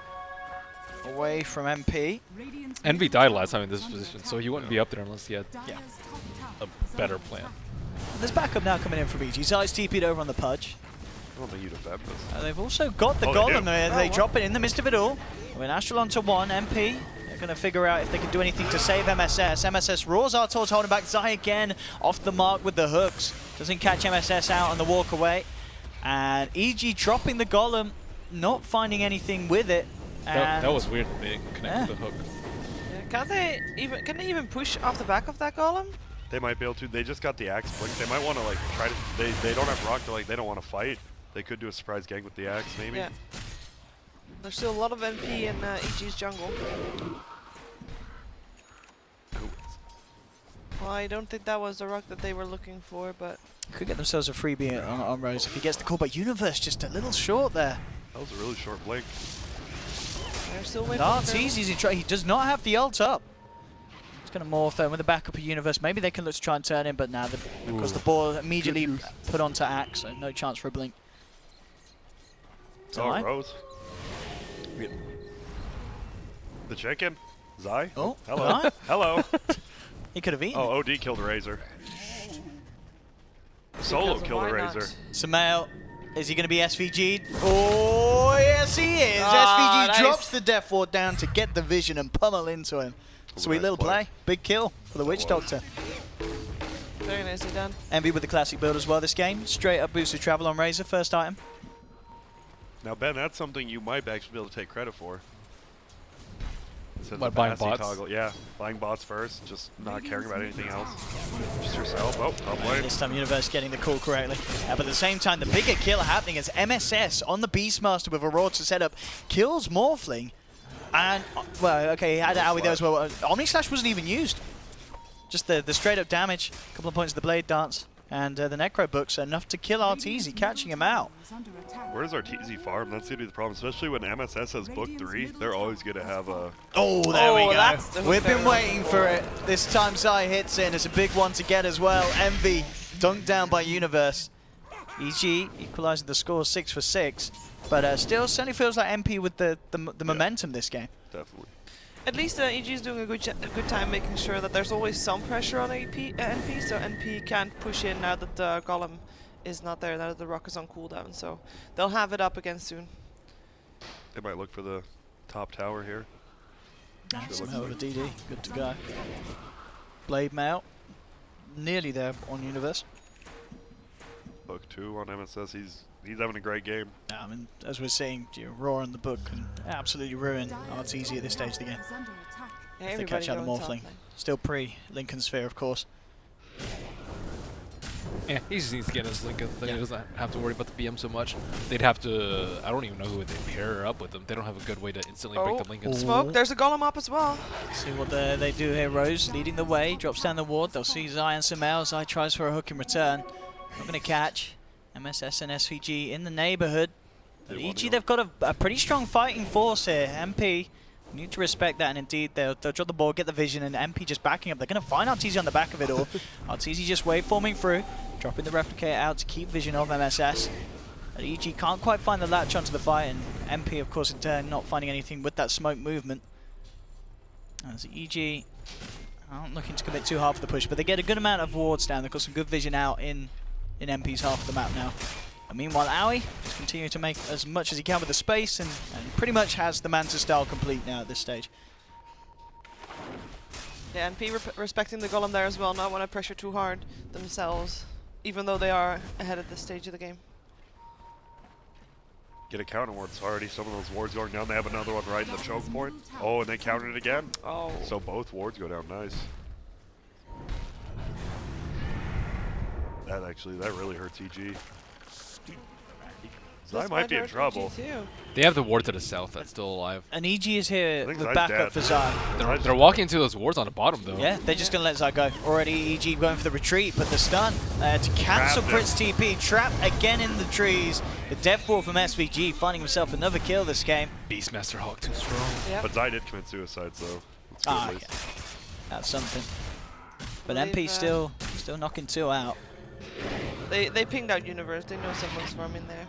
away from MP. Radiant's Envy died last time in this position, so he wouldn't be up there unless he had Dire's Yeah. top tower a is better under plan. attack. And there's backup now coming in from EG. Zai's TP'd over on the Pudge. I don't think you'd defend this. They've also got the Oh, they Golem do. there. Oh, They wow. drop it in the midst of it all. I mean, Astral onto 1, MP. They're going to figure out if they can do anything to save MSS. MSS roars Artor's holding back. Zai again off the mark with the hooks. Doesn't catch MSS out on the walk away. And EG dropping the Golem, not finding anything with it. That And was weird. They connected the hook. Yeah, can they even push off the back of that golem? They might be able to. They just got the axe blink. They might want to like try to. They don't have rock. They're like they don't want to fight. They could do a surprise gank with the axe maybe. Yeah. There's still a lot of NP in EG's jungle. Well, I don't think that was the rock that they were looking for, but could get themselves a freebie on Rose if he gets the call. But Universe just a little short there. That was a really short blink. they're still waiting. Arteezy's in try. He does not have the ult up. He's going to morph though with the backup of Universe. Maybe they can look to try and turn him, but now because the ball immediately put onto Axe, so no chance for a blink. Oh, Zai? Rose. The chicken. Zai. Oh, Hello. Zai? Hello. He could have eaten. Oh, OD killed a Razor. Solo Because killed a why not? Razor. Samael, is he going to be SVG'd? Oh, yes he is. Ah, SVG nice. drops the Death Ward down to get the vision and pummel into him. Sweet nice little play. play. Big kill for the Witch was. Doctor. Very nicely done. Envy with the classic build as well this game. Straight up boosted travel on Razor, first item. Now, Ben, that's something you might actually be able to take credit for. What, buying bots? Toggle. Yeah, buying bots first, just not caring about anything else. Just yourself. Oh, top lane. This time Universe getting the call correctly. But at the same time, the bigger kill happening as MSS on the Beastmaster with Aurora to set up kills Morphling. And, well, okay, he had Owie there as well. Omni Slash wasn't even used. Just the straight up damage, a couple of points of the Blade Dance. And the Necro Books enough to kill Arteezy, catching him out. Where does Arteezy farm? That's going to be the problem, especially when MSS has book 3. They're always going to have a... Oh, there we go. We've been there. waiting for it. This time Zai hits it, and it's a big one to get as well. Envy dunked down by Universe. EG equalizing the score 6 for 6. But still, certainly feels like MP with the momentum this game. Definitely. At least EG is doing a good time making sure that there's always some pressure on NP, so NP can't push in now that the Golem is not there, now that the Rock is on cooldown. So they'll have it up again soon. They might look for the top tower here. Some hell of a DD, good to go. Blade Mail, nearly there on Universe. Book 2 on MSS, he's having a great game. I mean, as we're seeing, Raw in the book can absolutely ruin Arteezy at this stage of the game. Yeah, If they catch out the Morphling. Still pre-Lincoln Sphere, of course. Yeah, he just needs to get his Lincoln thing. Yeah. He doesn't have to worry about the BM so much. They'd have to... I don't even know who they pair up with them. They don't have a good way to instantly break the Lincoln. Smoke, there's a Golem up as well. See what they do here. Rose leading the way, drops down the ward. They'll see Zai and Samel. Zai tries for a hook in return. Not going to catch. MSS and SVG in the neighborhood. But EG, they've got a pretty strong fighting force here. MP, you need to respect that, and indeed they'll drop the ball, get the vision, and MP just backing up. They're going to find Arteezy on the back of it all. Arteezy just waveforming through, dropping the replicator out to keep vision of MSS. But EG can't quite find the latch onto the fight, and MP, of course, in turn, not finding anything with that smoke movement. As EG aren't looking to commit too hard for the push, but they get a good amount of wards down. They've got some good vision out in MP's half of the map now. And meanwhile, Owie is continuing to make as much as he can with the space and pretty much has the Manta style complete now at this stage. Yeah, NP respecting the Golem there as well, not want to pressure too hard themselves, even though they are ahead at this stage of the game. Get a counter ward. It's already some of those wards going down. They have another one right in the choke point. Oh, and they countered it again. Oh. So both wards go down. Nice. That really hurts EG. Zai might be in trouble. They have the ward to the south that's still alive. And EG is here with Zai's backup dead. for Zai. They're walking into those wards on the bottom, though. Yeah, they're just going to let Zai go. Already EG going for the retreat, but the stun to cancel Crit's TP. Trapped again in the trees. The death ball from SVG finding himself another kill this game. Beastmaster Hawk too strong. Yep. But Zai did commit suicide, so it's good at least. Okay. That's something. But They've, MP still knocking 2 out. They pinged out Universe. They know someone's farming there.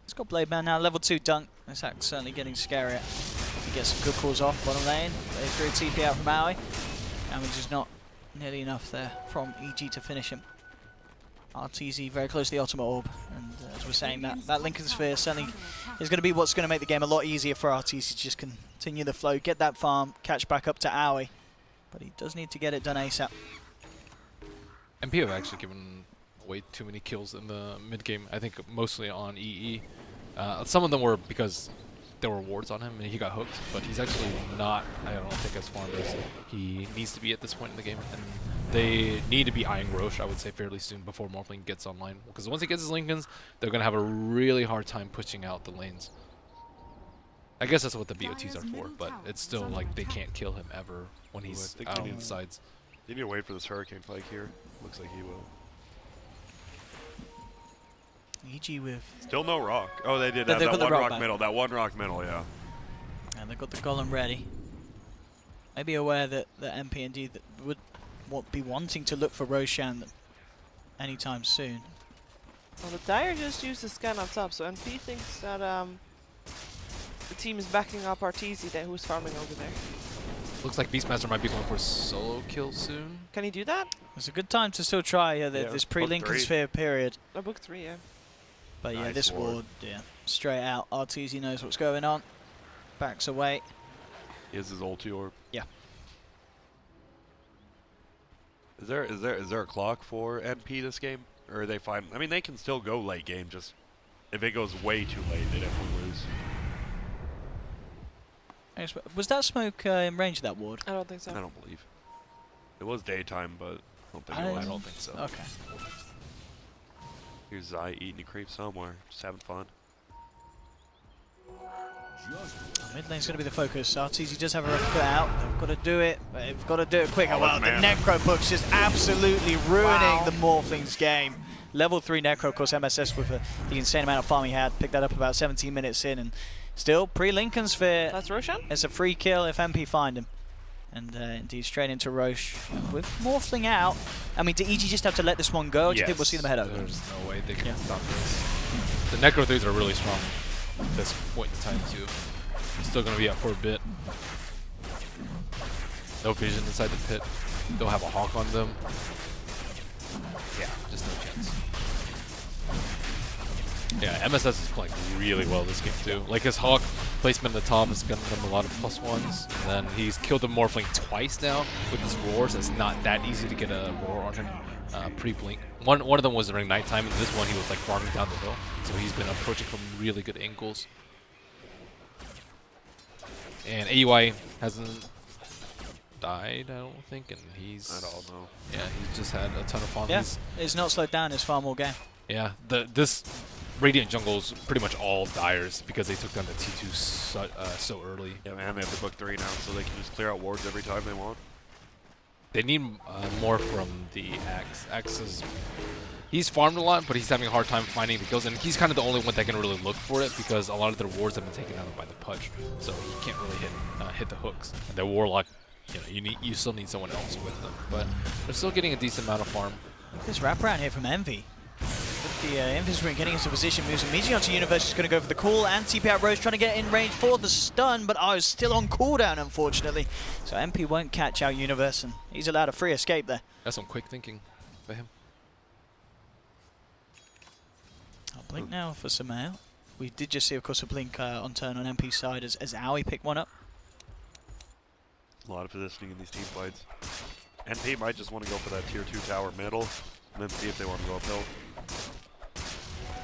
He's got Blade Man now, level 2 dunk. This act certainly getting scarier. If he gets some good calls off bottom lane, they threw a TP out from Owie. Damage is not nearly enough there from EG to finish him. Arteezy very close to the Ultimate Orb, and as we're saying, that Lincoln Sphere certainly is going to be what's going to make the game a lot easier for Arteezy to just continue the flow, get that farm, catch back up to Owie. But he does need to get it done ASAP. MP have actually given way too many kills in the mid game. I think mostly on EE. Some of them were because there were wards on him and he got hooked, but he's actually not, I don't think, as farmed as he needs to be at this point in the game. And they need to be eyeing Roche, I would say, fairly soon before Morphling gets online. Because once he gets his Lincolns, they're going to have a really hard time pushing out the lanes. I guess that's what the BOTs are for, but it's still like they can't kill him ever when he's out on the sides. They need to wait for this Hurricane Pike here. Looks like he will. EG with... Still no rock. Oh, they did But have they've that got the one rock rock back. middle. That one rock middle, yeah. And they've got the Golem ready. Maybe aware that MP indeed would be wanting to look for Roshan anytime soon. Well, the Dire just used the scan up top, so NP thinks that the team is backing up Arteezy there, who's farming over there. Looks like Beastmaster might be going for a solo kill soon. Can he do that? It's a good time to still try this pre-Lincoln book 3. Sphere period. Oh, book 3, yeah. But yeah, Nice this ward. ward, yeah, straight out. Arteezy knows what's going on. Backs away. He has his ulti orb. Yeah. Is there a clock for NP this game, or are they fine? I mean, they can still go late game. Just if it goes way too late, they definitely lose. Was that smoke in range of that ward? I don't think so. I don't believe. It was daytime, but I don't think it I was. don't think so. Okay. Here's Zai eating a creep somewhere, just having fun. Mid lane's going to be the focus. RTZ does have a rough cut out. They've got to do it, but they've got to do it quick. Oh, Well, the Necro book's just absolutely ruining the Morphlings game. Level 3 Necro, of course, MSS with the insane amount of farm he had. Picked that up about 17 minutes in, and still pre-Lincoln Sphere. That's Roshan? It's a free kill if MP find him. And indeed, straight into Roche. With Morphling out, I mean, do EG just have to let this one go? Or do you think we'll see them ahead over? There's no way they can stop this. The Necro 3s are really strong at this point in time, too. It's still going to be up for a bit. No vision inside the pit. They'll have a Hawk on them. Yeah, just no chance. Yeah, MSS is playing really well this game too. Like his Hawk placement at the top has given them a lot of +1s. And then he's killed the Morphling twice now with his roars. It's not that easy to get a roar on him pre-blink. One of them was during nighttime, and this one he was like farming down the hill. So he's been approaching from really good angles. And AUI hasn't died, I don't think, and he's... At all, no. Yeah, he's just had a ton of farm. Yeah, it's not slowed down. It's far more game. Yeah, this Radiant jungle's pretty much all Dyers because they took down the T2 so early. Yeah, man, they have the book 3 now, so they can just clear out wards every time they want. They need more from the Axe. Axe is... He's farmed a lot, but he's having a hard time finding the kills, and he's kind of the only one that can really look for it because a lot of their wards have been taken out by the Pudge, so he can't really hit the hooks. And their Warlock, you still need someone else with them, but they're still getting a decent amount of farm. This wraparound here from Envy. With the Invis Ring getting into position, moves immediately onto Universe, is going to go for the call, and TP out Rose trying to get in range for the stun, but I was still on cooldown, unfortunately. So MP won't catch out Universe, and he's allowed a free escape there. That's some quick thinking for him. I'll blink now for Samael. We did just see, of course, a blink on turn on MP's side as Aoi picked one up. A lot of positioning in these team fights. NP might just want to go for that tier 2 tower middle, and then see if they want to go uphill.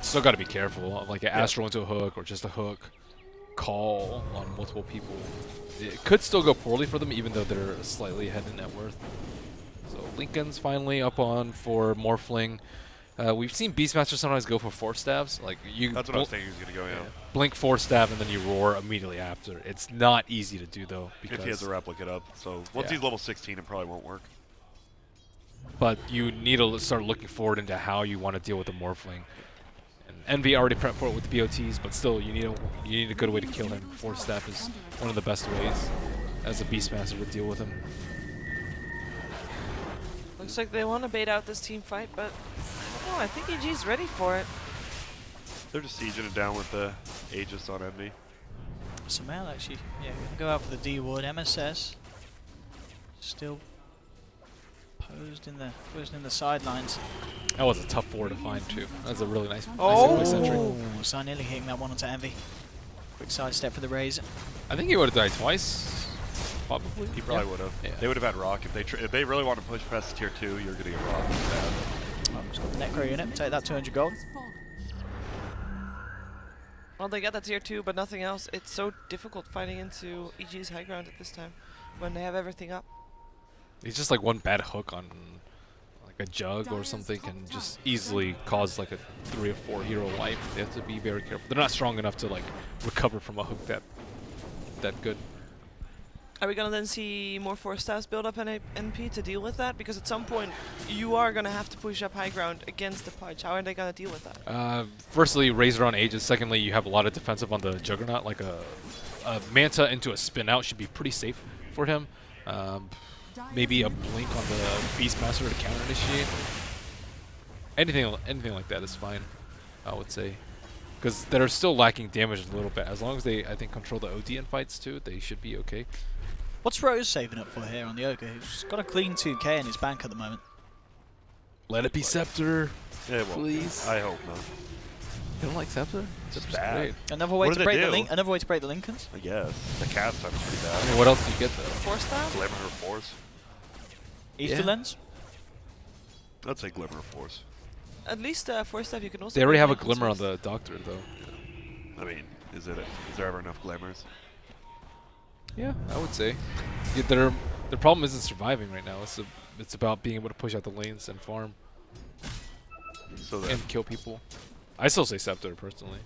Still got to be careful of like an Astro into a hook or just a hook call on multiple people. It could still go poorly for them even though they're slightly ahead in net worth. So Lincoln's finally up on for Morphling. We've seen Beastmaster sometimes go for 4 stabs. Like That's what I was thinking he was going to go, yeah. Blink 4 stab and then you roar immediately after. It's not easy to do though. Because if he has a replicate up. So once he's level 16, it probably won't work. But you need to start looking forward into how you want to deal with the Morphling. And Envy already prepped for it with the BOTs, but still you need a good way to kill him. 4 step is one of the best ways as a Beastmaster to deal with him. Looks like they want to bait out this team fight, but oh, I think EG's ready for it. They're just sieging it down with the Aegis on Envy. Samael actually, yeah, going to go out for the D ward. MSS still posed in the sidelines. That was a tough 4 to find too. That was a really nice Oh! sentry. So nearly hitting that one onto Envy. Quick side step for the raise. I think he would have died twice. Probably. He probably would have. Yeah. They would have had Rock. If they really want to push past tier 2, you're going to get Rock. Oh, just got the Necro unit. Take that 200 gold. Well, they got that tier 2, but nothing else. It's so difficult fighting into EG's high ground at this time when they have everything up. He's just like one bad hook on like a jug or something can just easily cause like a 3 or 4 hero wipe. They have to be very careful. They're not strong enough to like recover from a hook that good. Are we going to then see more 4 stabs build up in NP to deal with that? Because at some point, you are going to have to push up high ground against the Pudge. How are they going to deal with that? Firstly, Razor on Aegis. Secondly, you have a lot of defensive on the Juggernaut. Like a Manta into a spin out should be pretty safe for him. Maybe a blink on the Beastmaster to counter initiate. Anything like that is fine, I would say. Because they're still lacking damage a little bit. As long as they, I think, control the OD in fights too, they should be okay. What's Rose saving up for here on the Ogre? He's got a clean 2k in his bank at the moment. Let it be Scepter, Yeah, well, please. I hope not. You don't like Scepter? Scepter's bad. great. Another way What to do break they the do? Another way to break the Lincolns. I guess. The cast time's pretty I bad. mean, what else do you get though? 4 stab? Glimmer or Force. Ether Yeah. lens. I'd say Glimmer of Force. At least first step you can also. They already bring have a in glimmer on consoles. the Doctor, though. I mean, is there ever enough Glimmers? Yeah, I would say. Yeah, their problem isn't surviving right now. It's about being able to push out the lanes and farm So then, and kill people. I still say Scepter personally,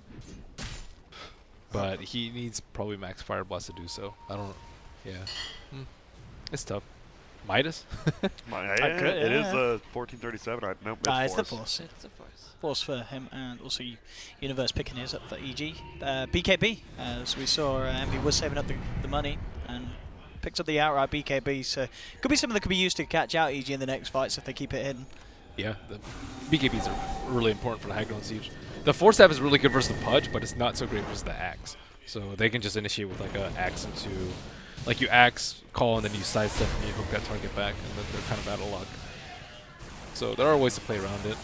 but he needs probably Max Fire Blast to do so. I don't. Yeah, it's tough. Midas. it is a 1437. No, It's the Force. Force. It's of course. Force for him, and also Universe picking his up for EG. BKB, as we saw, Envy was saving up the money and picked up the outright BKB, so could be something that could be used to catch out EG in the next fights if they keep it hidden. Yeah, the BKBs are really important for the high ground siege. The Force Staff is really good versus the Pudge, but it's not so great versus the Axe. So they can just initiate with like an Axe into, like you Axe, call, and then you sidestep and you hook that target back, and then they're kind of out of luck. So there are ways to play around it.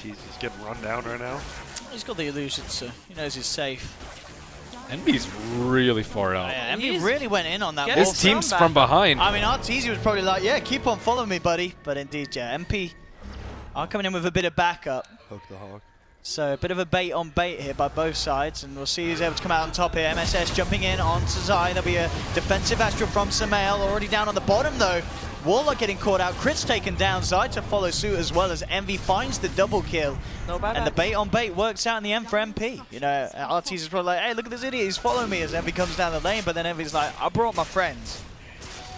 Jeez, he's getting run down right now. He's got the illusion, so he knows he's safe. Envy's really far out. Yeah, Envy He's really went in on that. getting wall. His team's back. from behind. I mean, Arteezy was probably like, yeah, keep on following me, buddy. But indeed, yeah, MP are coming in with a bit of backup. Hook the hawk. So a bit of a bait on bait here by both sides, and we'll see who's able to come out on top here. MSS jumping in onto Zai. There'll be a defensive Astral from Samael, already down on the bottom though. Warlock getting caught out. Crit's taken down. Zai to follow suit as well as Envy finds the double kill. No bad And the axe. bait on bait works out in the end for MP. You know, Arteezy is probably like, hey, look at this idiot, he's following me as Envy comes down the lane, but then Envy's like, I brought my friends.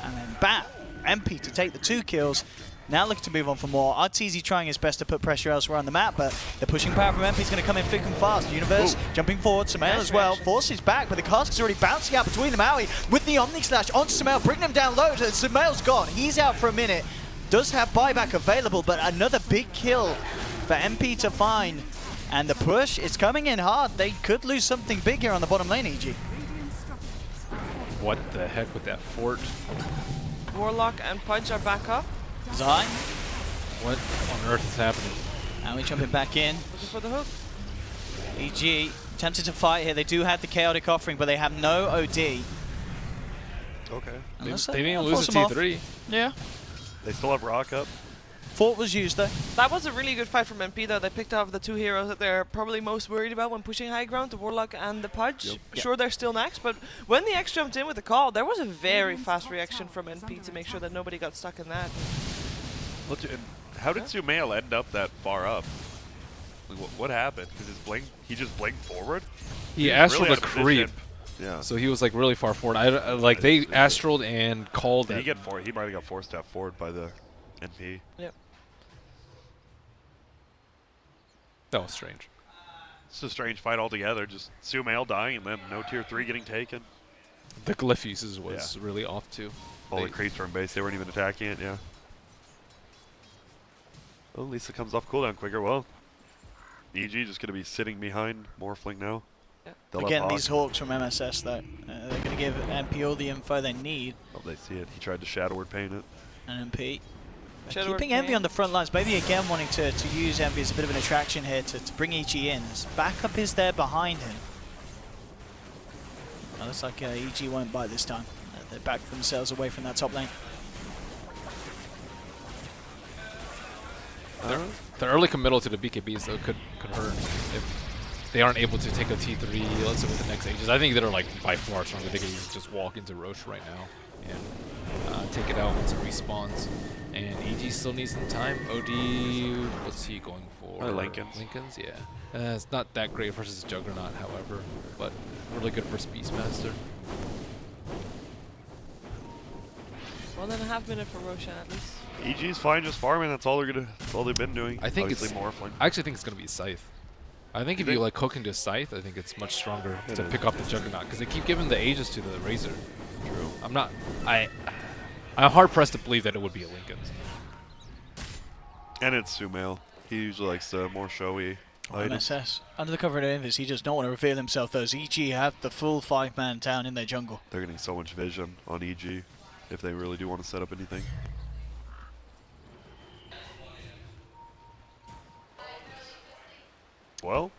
And then bam, MP to take the 2 kills. Now looking to move on for more. Arteezy trying his best to put pressure elsewhere on the map, but the pushing power from MP is going to come in thick and fast. Universe jumping forward, Samael Nice as well. reaction. Force is back, but the cask is already bouncing out between them. Maui with the Omni Slash onto Samael, bringing him down low. Samael's gone. He's out for a minute. Does have buyback available, but another big kill for MP to find. And the push is coming in hard. They could lose something big here on the bottom lane, EG. What the heck with that fort? Warlock and Pudge are back up. Zai, What on earth is happening? and we jumping back in. Looking for the hook. EG tempted to fight here. They do have the chaotic offering, but they have no OD. Okay. Unless They didn't lose force a them off. T3. Yeah. They still have Rock up. Fort was used though. That was a really good fight from MP though. They picked up the 2 heroes that they're probably most worried about when pushing high ground, the Warlock and the Pudge. Yep. Sure, they're still next, but when the X jumped in with the call, there was a very fast reaction from NP to make sure that nobody got stuck in that. How did Sumail end up that far up? Like, what happened? Because he just blinked forward? He was astraled really a out of position. creep, Yeah. so he was like really far forward. Like they astraled and called Did he it. get forward? He might have got 4-step forward by the NP. Yep. That was strange. It's a strange fight altogether. Just Sumail dying and then no tier 3 getting taken. The glyph uses was really off too. All the creeps were in base. They weren't even attacking it, yeah. Well, at least it comes off cooldown quicker. Well, EG just going to be sitting behind Morphling now. Yeah. They'll have Again, Hawk. these Hawks from MSS though. They're going to give MP all the info they need. Oh, they see it. He tried to Shadow Word paint it. And MP Shadow keeping Word Envy Pain. on the front lines. Maybe again wanting to use Envy as a bit of an attraction here to bring EG in. His backup is there behind him. Well, looks like EG won't bite this time. They back themselves away from that top lane. The early committal to the BKBs though could hurt if they aren't able to take a T3, let's say with the next ages. I think they're like by far stronger. They can just walk into Roche right now and take it out once it respawns. And EG still needs some time. OD, what's he going for? Lincolns. Lincolns, yeah. It's not that great versus Juggernaut, however, but really good versus Beastmaster. 1.5 minutes for Roshan at least. EG's fine just farming. That's all they've been doing. I think Obviously it's Morphling. I actually think it's gonna be Scythe. I think if you think? like hook into Scythe, I think it's much stronger It to is. pick up the Juggernaut because they keep giving the Aegis to the Razor. True. I'm hard pressed to believe that it would be a Lincoln's. And it's Sumail. He usually likes the more showy items. MSS under the cover of Invis, he just don't want to reveal himself. Those EG have the full 5-man town in their jungle. They're getting so much vision on EG if they really do want to set up anything. Well,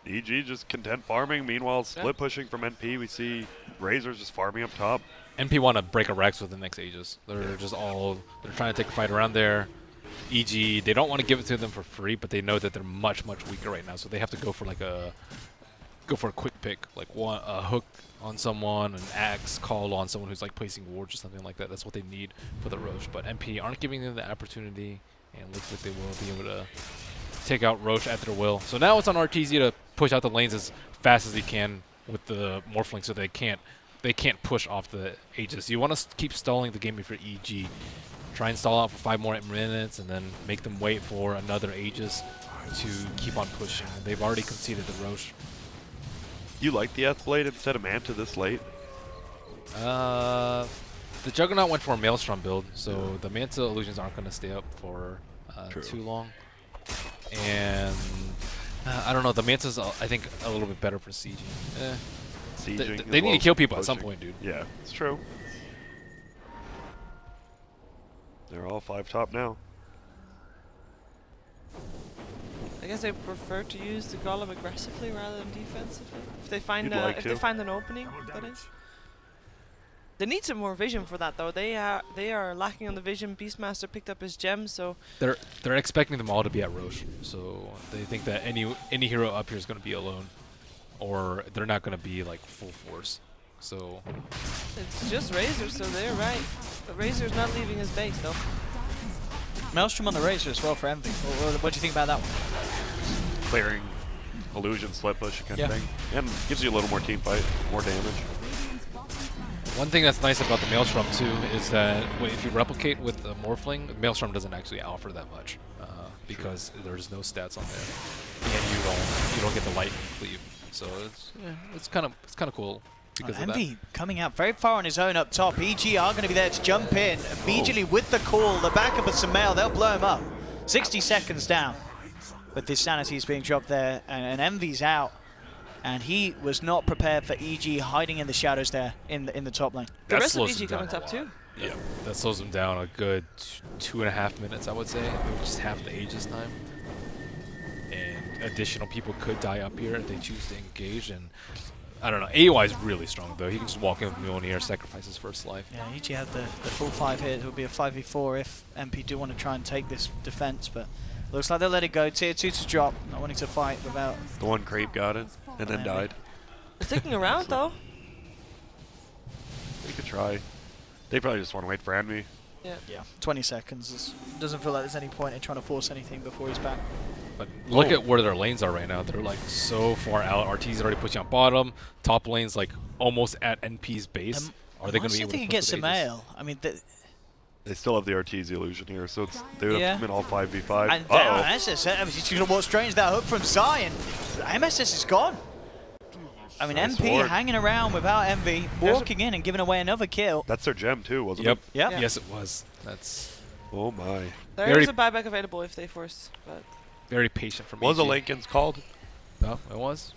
EG just content farming. Meanwhile, split pushing from NP. We see Razor's just farming up top. NP want to break a Rex with the next Aegis. They're just they're trying to take a fight around there. EG, they don't want to give it to them for free, but they know that they're much weaker right now, so they have to go for like a quick pick, like a hook on someone, an axe call on someone who's like placing wards or something like that. That's what they need for the Roche. But MP aren't giving them the opportunity, and looks like they will be able to take out Roche at their will. So now it's on RTZ to push out the lanes as fast as he can with the Morphling, so they can't push off the Aegis. You want to keep stalling the game if you're EG. Try and stall out for 5 more minutes, and then make them wait for another Aegis to keep on pushing. And they've already conceded the Roche. You like the Blade instead of Manta this late? The Juggernaut went for a Maelstrom build, so the Manta illusions aren't going to stay up for too long. And I don't know, the Manta's I think a little bit better for sieging. They need to kill people at some point, dude. Yeah, it's true. They're all 5 top now. I guess they prefer to use the Golem aggressively rather than defensively. If they find they find an opening, that is. They need some more vision for that though. They are lacking on the vision. Beastmaster picked up his gem, so they're expecting them all to be at Roche. So they think that any hero up here is going to be alone, or they're not going to be like full force. So it's just Razor, so they're right. But Razor's not leaving his base though. Maelstrom on the Razor as well for Envy. What do you think about that one? Clearing illusion, split push kind of thing. And gives you a little more team fight, more damage. One thing that's nice about the Maelstrom too is that if you replicate with the Morphling, Maelstrom doesn't actually offer that much because there's no stats on there, and you don't get the lightning cleave. So it's kind of cool. Because Envy coming out very far on his own up top. EG are going to be there to jump in immediately with the call. The backup of Sumail, they'll blow him up. 60 seconds down. But this sanity is being dropped there, and Envy's out. And he was not prepared for EG hiding in the shadows there in the top lane. The rest of EG coming top too. Yeah, that slows him down a good 2.5 minutes, I would say. Maybe just half the Aegis time. And additional people could die up here if they choose to engage. And I don't know. AOI is really strong though. He can just walk in with Mjolnir, sacrifice his first life. Yeah, EG had the full 5 hit. It would be a 5v4 if MP do want to try and take this defense, but looks like they'll let it go. Tier 2 to drop, not wanting to fight without. The one creep got it and then died. They're sticking around though. They could try. They probably just want to wait for Envy. Yeah, 20 seconds. It doesn't feel like there's any point in trying to force anything before he's back. But look at where their lanes are right now. They're like so far out. RT's already pushing on bottom. Top lane's like almost at NP's base. Are they going to be able to get Sumail? I mean, they still have the Ortiz illusion here, so they would have to commit all 5v5. And MSS, what's strange, that hook from Zion. MSS is gone. I mean, nice MP ward. hanging around without Envy, walking in and giving away another kill. That's their gem too, wasn't it? Yep. Yes, it was. That's. Oh my. There is a buyback available if they force, but. Very patient from Was EG. the Lincolns called? No, it was.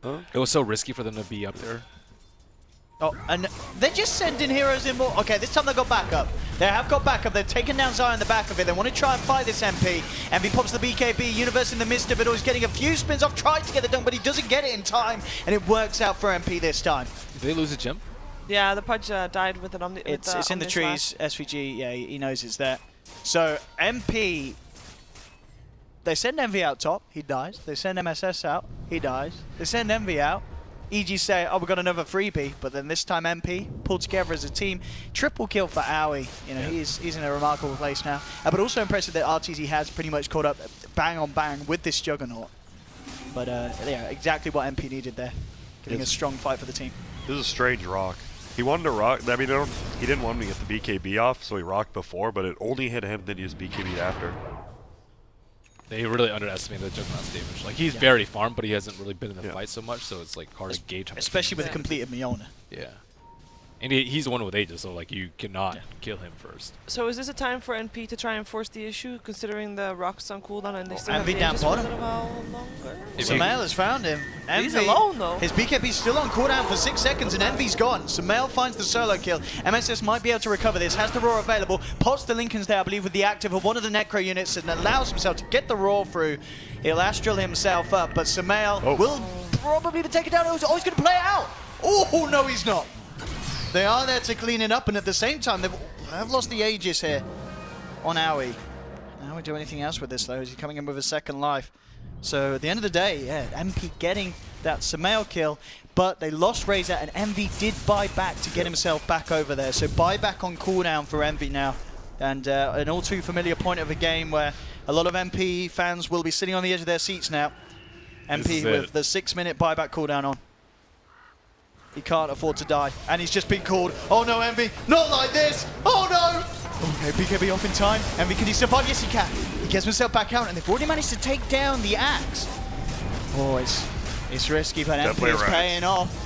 Huh? It was so risky for them to be up there. Oh, and they're just sending heroes in more. Okay, this time they got backup. They have got backup. They've taken down Zion in the back of it. They want to try and fight this MP. MP pops the BKB. Universe in the midst of it all. He's getting a few spins off. Tries to get it done, but he doesn't get it in time. And it works out for MP this time. Did they lose a gem? Yeah, the Pudge died with an Omni. It's in the trees. SVG, yeah, he knows it's there. So MP, they send Envy out top. He dies. They send MSS out. He dies. They send Envy out. EG say, oh, we got another freebie, but then this time MP pulled together as a team. Triple kill for Aoi. You know, he's in a remarkable place now. But also impressive that RTZ has pretty much caught up bang on bang with this Juggernaut. But yeah, exactly what MP needed there. Getting a strong fight for the team. This is a strange rock. He wanted to rock. I mean, he didn't want him to get the BKB off, so he rocked before, but it only hit him, then he just BKB'd after. They really underestimated the Juggernaut's damage. Like, he's very farmed, but he hasn't really been in the fight so much, so it's like hard to gauge how much. Especially with a completed Miona. Yeah. And he's the one with Aegis, so like you cannot kill him first. So is this a time for NP to try and force the issue, considering the rocks on cooldown and they still have Envy the down Aegis for a bottom. little while longer? Sumail has found him. He's Envy, alone though. His BKB's still on cooldown for 6 seconds and Envy's gone. Sumail finds the solo kill. MSS might be able to recover this, has the Roar available, pots the Lincolns there, I believe, with the active of one of the Necro units and allows himself to get the Roar through. He'll Astral himself up, but Sumail will probably take it down. Oh, he's going to play it out. Oh, no, he's not. They are there to clean it up, and at the same time, they have lost the Aegis here. on Aoi. Now we do anything else with this though, is he coming in with a second life. So at the end of the day, yeah, MP getting that Samael kill, but they lost Razor and Envy did buy back to get himself back over there. So buyback on cooldown for Envy now. And an all too familiar point of a game where a lot of MP fans will be sitting on the edge of their seats now. MP with the 6-minute buyback cooldown on. He can't afford to die. And he's just been called. Oh no, Envy, not like this! Oh no! Okay, BKB off in time. Envy, can he survive? Yes, he can. He gets himself back out, and they've already managed to take down the Axe. Oh, it's risky, but Envy is paying off.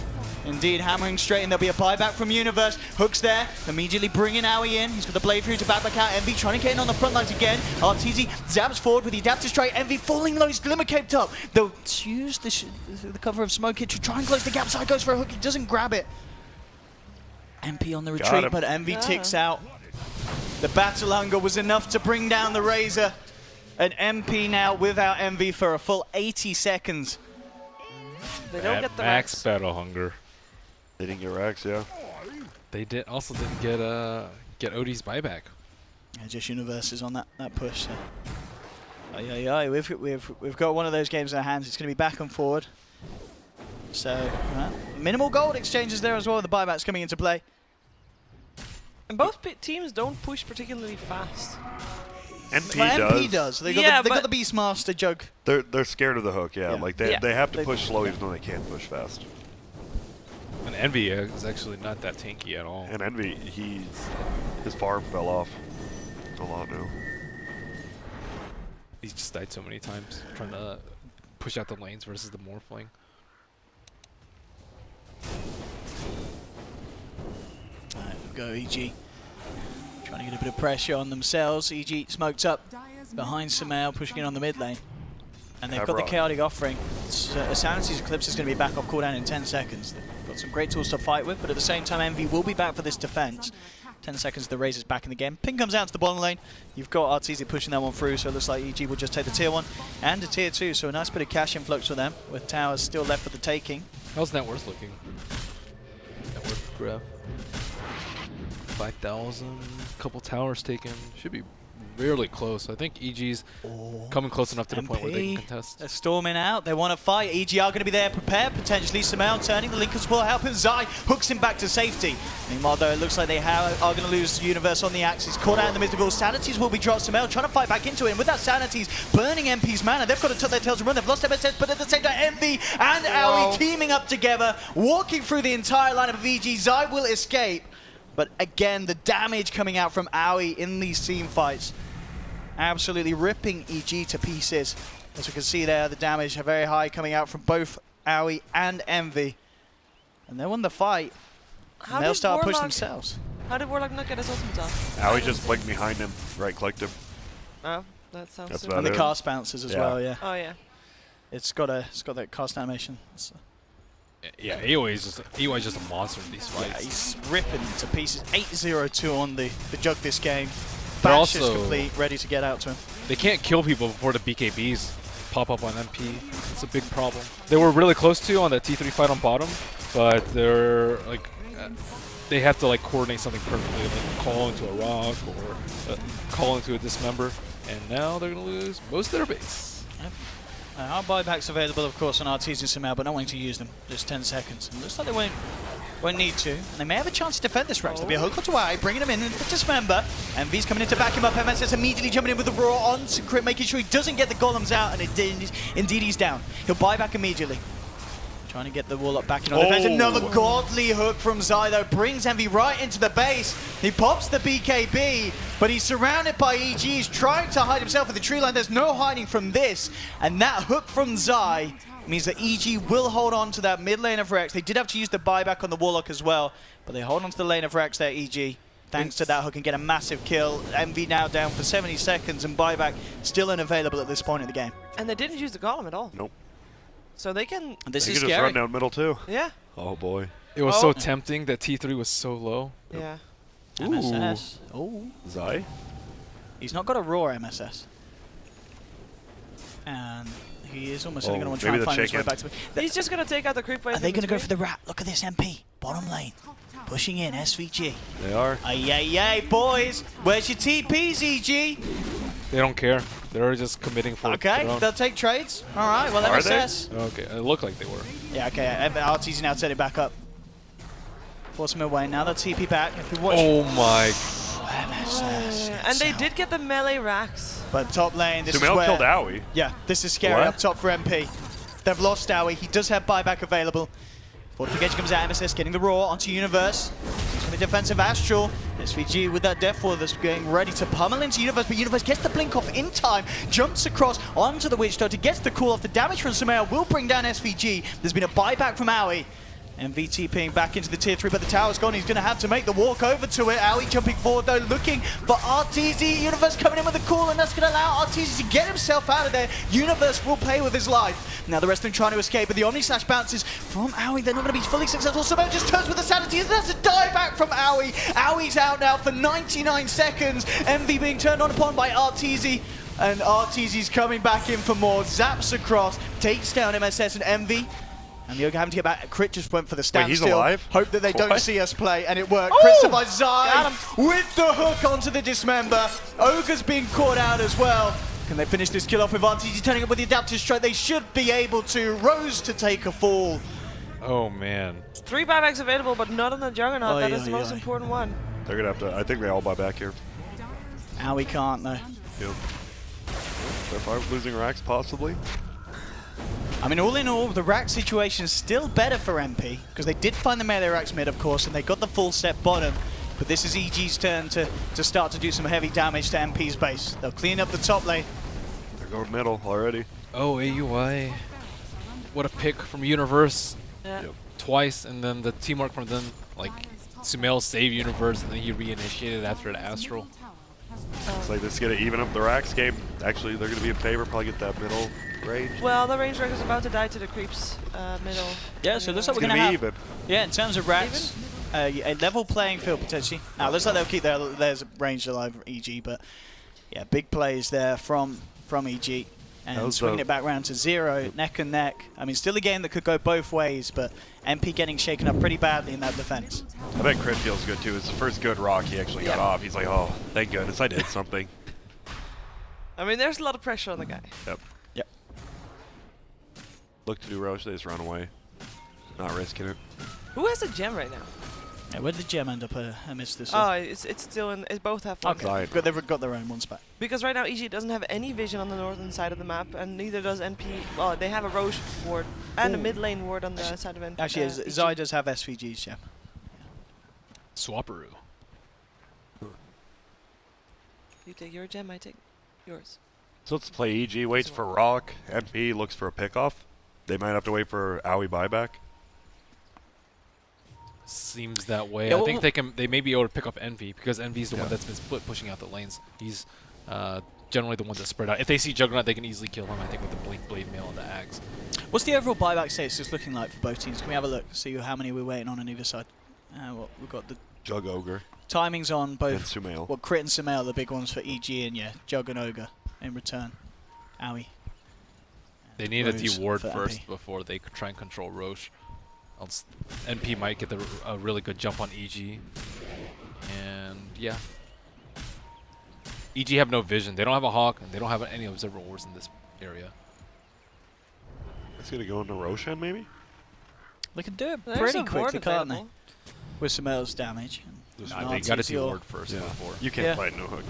Indeed, hammering straight in. There'll be a buyback from Universe. Hooks there, immediately bringing Aoi in. He's got the blade through to back out. Envy trying to get in on the front lines again. RTZ zabs forward with the adaptive strike. Envy falling low. He's glimmer caped up. They'll use the cover of smoke here to try and close the gap. Side goes for a hook. He doesn't grab it. MP on the retreat, but Envy ticks out. The battle hunger was enough to bring down the Razor. And MP now without Envy for a full 80 seconds. They don't get the max battle hunger. They didn't get Rax, yeah. They also didn't get OD's buyback. Yeah, just Universe is on that push. So. We've got one of those games in our hands. It's going to be back and forward. So minimal gold exchanges there as well. The buyback's coming into play. And both teams don't push particularly fast. MP does. They got the Beastmaster jug. They're scared of the hook, yeah. Like they have to push slow even though they can't push fast. And Envy is actually not that tanky at all. And Envy, his farm fell off a lot now. He's just died so many times trying to push out the lanes versus the Morphling. Alright, go EG. Trying to get a bit of pressure on themselves. EG smoked up behind Samael, pushing in on the mid lane. And they've got the chaotic offering. Sanity's Eclipse is going to be back off cooldown in 10 seconds. They've got some great tools to fight with, but at the same time, Envy will be back for this defense. 10 seconds, the Razor's back in the game. Ping comes out to the bottom lane. You've got Arteezy pushing that one through, so it looks like EG will just take the tier 1 and a tier 2. So a nice bit of cash influx for them, with towers still left for the taking. How's net worth looking? Net worth graph. 5,000, couple towers taken. Should be really close. I think EG's coming close enough to the point where they can contest. They're storming out. They want to fight. EG are going to be there prepared, potentially. Samael turning. The Linkers will help him. Zai hooks him back to safety. Meanwhile, though, it looks like they are going to lose Universe on the axis. Caught out in the mythical. Sanities will be dropped. Samael trying to fight back into it. And with that Sanities burning MP's mana, they've got to tuck their tails and run. They've lost MSS, but at the same time, Envy and Aoi teaming up together, walking through the entire lineup of EG. Zai will escape. But again, the damage coming out from Aoi in these team fights, absolutely ripping EG to pieces. As we can see there, the damage are very high coming out from both Aoi and Envy. And they won the fight. And they'll start pushing themselves. How did Warlock not get his ultimate off? Aoi just blinked behind him, right-clicked him. Oh, that sounds That's super. And the cast bounces as well, yeah. Oh, yeah. It's got that cast animation. Yeah, Aoi is just a monster in these fights. Yeah, he's ripping to pieces. 8-0-2 on the jug this game. They're Batch is also complete, ready to get out to him. They can't kill people before the BKBs pop up on MP. It's a big problem. They were really close to on the T3 fight on bottom, but they're like they have to like coordinate something perfectly, like call into a rock or call into a dismember, and now they're gonna lose most of their base. Yep. Our buybacks available, of course, on Arteezy and Samael, but not wanting to use them. Just 10 seconds. And looks like they won't need to. And they may have a chance to defend this Rex. There'll be a hook onto Aoi, bringing him in and dismember. Envy's coming in to back him up. MSS immediately jumping in with the Roar on to Crit, making sure he doesn't get the golems out. And indeed he's down. He'll buy back immediately. Trying to get the Warlock back in on defense. Another godly hook from Zai, though, brings Envy right into the base. He pops the BKB, but he's surrounded by EG. He's trying to hide himself in the tree line. There's no hiding from this. And that hook from Zai means that EG will hold on to that mid lane of Rex. They did have to use the buyback on the Warlock as well, but they hold on to the lane of Rex there, EG. Thanks to that hook and get a massive kill. Envy now down for 70 seconds and buyback still unavailable at this point in the game. And they didn't use the golem at all. Nope. So they can... And this they is could scary. just run down middle too. Yeah. Oh boy. It was so tempting that T3 was so low. Yeah. MSS. Oh. Zai? He's not got a Roar MSS. And he is almost certainly going to want to try and find his way back to me. He's just going to take out the creep wave. Are they going to go for the rat? Look at this MP. Bottom lane. pushing in, SVG. They are. Ay, boys. Where's your TPs, EG? They don't care. They're just committing for Okay, their own. they'll take trades. All right, well, Are MSS. Okay, it looked like they were. Yeah, okay, RTZ now set it back up. Force him away. Now they'll TP back. If we watch Oh my. MSS. And they did get the melee racks. But top lane, this is Sumail where... killed Owie. Yeah, this is scary What? up top for MP. They've lost Owie. He does have buyback available. Fortification comes out, MSS getting the Raw onto Universe. The defensive Astral. SVG with that Death Wall that's getting ready to pummel into Universe, but Universe gets the blink off in time, jumps across onto the Witch Doctor, gets the call off. The damage from Sumail will bring down SVG. There's been a buyback from Owie. MV TPing back into the tier 3, but the tower's gone. He's going to have to make the walk over to it. Owie jumping forward though, looking for RTZ. Universe coming in with the call, and that's going to allow RTZ to get himself out of there. Universe will play with his life. Now the rest of them trying to escape, but the Omni Slash bounces from Owie. They're not going to be fully successful. Sumail just turns with the sanity, and that's a die back from Owie. Owie's out now for 99 seconds. MV being turned on upon by RTZ. And RTZ's coming back in for more. Zaps across, takes down MSS and MV. And the Ogre having to get back. Crit just went for the standstill. Wait, he's alive? Hope that they don't What? see us play, and it worked. Oh! Crit survives. Got Zai with the hook onto the Dismember. Ogre's being caught out as well. Can they finish this kill off with RTZ turning up with the Adaptive Strike? They should be able to. Rose to take a fall. Oh man. 3 buybacks available, but not on the Juggernaut. That is the most important one. They're going to have to, I think they all buy back here. Now we can't though. Yep. If I'm losing racks, possibly. I mean, all in all, the rack situation is still better for MP, because they did find the melee racks mid, of course, and they got the full set bottom. But this is EG's turn to start to do some heavy damage to MP's base. They'll clean up the top lane. They're going middle already. Oh, AUI. What a pick from Universe. Yeah. Yep. Twice, and then the teamwork from them. Like, Sumail saved Universe, and then he reinitiated after the Astral. It's like this is going to even up the racks game. Actually, they're going to be in favor, probably get that middle range. Well, the range rack is about to die to the creeps middle. Yeah, so looks like It's we're going going to to be have... even. Yeah, in terms of racks, a level playing field potentially. Now, looks like they'll keep there's range alive for EG, but yeah, big plays there from EG. And swinging it back round to 0, neck and neck. I mean, still a game that could go both ways, but MP getting shaken up pretty badly in that defense. I bet Crit feels good too. It's the first good rock he actually got off. He's like, oh, thank goodness I did something. I mean, there's a lot of pressure on the guy. Yep. Yep. Look to do Roche, they just run away. Not risking it. Who has a gem right now? Yeah, where did Gem end up? I missed this Oh, one. it's still in. It both have one. Okay, Fine. they've got their own one spot. Because right now EG doesn't have any vision on the northern side of the map, and neither does NP. Well, they have a Roche ward and a mid lane ward on the side of NP. Actually, EG. Zai does have SVG's Gem. Swapperoo. You take your gem, I take yours. So let's play EG, waits for rock. MP looks for a pickoff. They might have to wait for Owie buyback. Seems that way. Yeah, I think they may be able to pick up Envy, because Envy's the one that's been pushing out the lanes. He's generally the one that's spread out. If they see Juggernaut, they can easily kill him, I think, with the Blink Blade Mail and the Axe. What's the overall buyback status looking like for both teams? Can we have a look, see how many we're waiting on either side? We've got the Jug Ogre timings on and both. Sumail. Well, Crit and Sumail, the big ones for EG, and yeah, Jug and Ogre in return. Owie. They need a Rose D-ward for first MP. before they could try and control Roche. Else NP might get a really good jump on EG. And yeah. EG have no vision. They don't have a Hawk, and they don't have any Observer wards in this area. It's going to go into Roshan, maybe? They can do it There's pretty a ward quickly, can't they? available. With Sumail's damage. There's Nah, no they got a RTZ or- D-ward first before. You can't Yeah. fight no hook.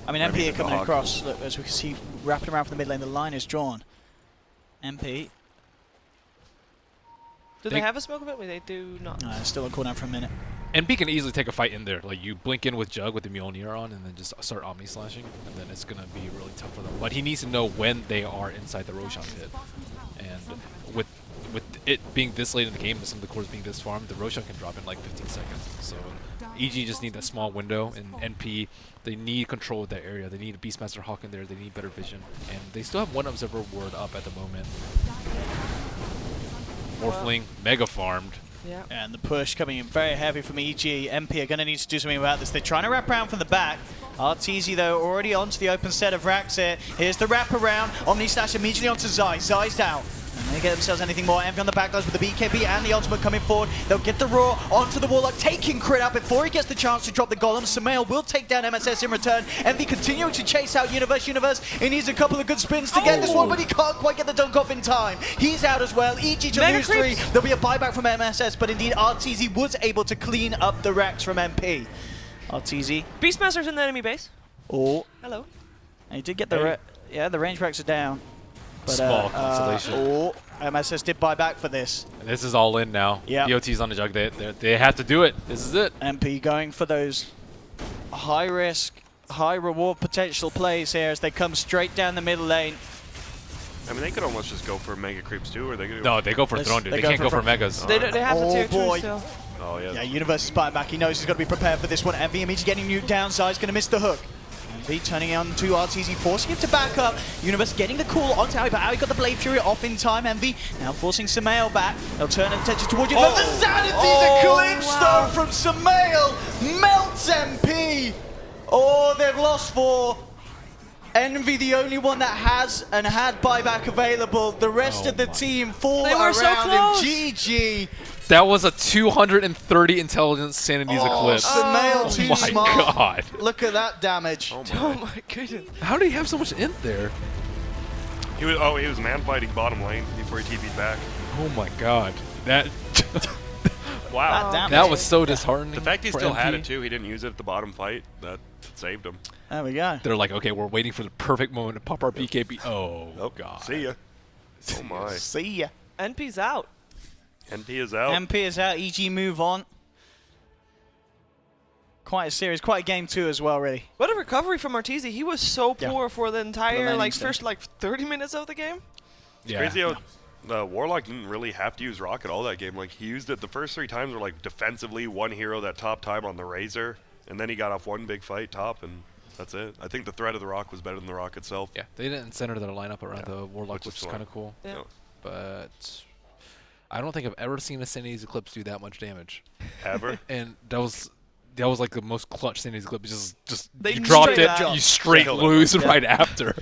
I mean, I MP mean, are the coming Hawk. across. Look, as we can see, wrapping around from the mid lane, the line is drawn. MP, Do they have a smoke event? They do not. still on cooldown for a minute. NP can easily take a fight in there. Like, you blink in with Jug with the Mjolnir on, and then just start Omni Slashing, and then it's going to be really tough for them. But he needs to know when they are inside the Roshan pit. And with it being this late in the game, and some of the cores being this farm, the Roshan can drop in like 15 seconds. So EG just need that small window, and NP, they need control of that area. They need a Beastmaster Hawk in there. They need better vision. And they still have one Observer ward up at the moment. Morphling, mega farmed. Yeah. And the push coming in very heavy from EG. MP are going to need to do something about this. They're trying to wrap around from the back. RTZ, though, already onto the open set of racks here. Here's the wrap around. Omni Slash immediately onto Zai. Zai's down. And Can they get themselves anything more? Envy on the backlash with the BKB and the ultimate coming forward. They'll get the Roar onto the Warlock, taking crit out before he gets the chance to drop the Golem. Sumail will take down MSS in return. Envy continuing to chase out Universe. He needs a couple of good spins to get this one, but he can't quite get the dunk off in time. He's out as well. EG to Mega lose creeps. 3. There'll be a buyback from MSS, but indeed RTZ was able to clean up the Rex from MP. RTZ. Beastmaster's in the enemy base. Oh. Hello. And he did get the the range Rex are down. But, Small consolation. Oh, MSS did buy back for this. And this is all in now. Yeah. DOT's on the jug. They have to do it. This is it. MP going for those high risk, high reward potential plays here as they come straight down the middle lane. I mean, they could almost just go for mega creeps too, or they could. No, they go for Let's- throne, dude. they They go can't for go for front. megas. They have the Oh, tier 2 boy. still. Oh yeah. Yeah, Universe is buying back. He knows he's got to be prepared for this one. Envy immediately getting new downside. He's going to miss the hook. Envy turning on to RTZ, forcing him to back up. Universe getting the call onto Aoi, but Aoi got the Blade Fury off in time. Envy now forcing Sumail back. They'll turn attention towards you. But the Sanity's a clinch though from Sumail. Melts MP. Oh, they've lost 4. Envy the only one that has and had buyback available. The rest of the team fall They were around so close. him. GG. That was a 230 intelligence Sanity's Eclipse. Sumail too my smart. god. Look at that damage. Oh my goodness. How do you have so much int there? He was man fighting bottom lane before he TP'd back. Oh my god. That Wow. That damage. that was so disheartening. The fact he for still had MP. it too, he didn't use it at the bottom fight. That saved him. There we go. They're like, okay, we're waiting for the perfect moment to pop our BKB. Oh god. See ya. Oh my. See ya. NP's out. NP is out. MP is out. EG move on. Quite a series. Quite a game 2 as well, really. What a recovery from Arteezy. He was so Yeah. poor for the entire landing like stage. first 30 minutes of the game. Yeah. Crazy how Warlock didn't really have to use Rocket all that game. Like, he used it the first 3 times were like defensively, one hero that top time on the Razor, and then he got off one big fight top, and that's it. I think the threat of the Rock was better than the Rock itself. Yeah, they didn't center their lineup around the Warlock, Which which is is kind of cool. Yeah. No. But I don't think I've ever seen a Sanity's Eclipse do that much damage. Ever? And that was like the most clutch Sanity's Eclipse. Just They you dropped straight it, up. you straight Killed it. lose Yeah. right after.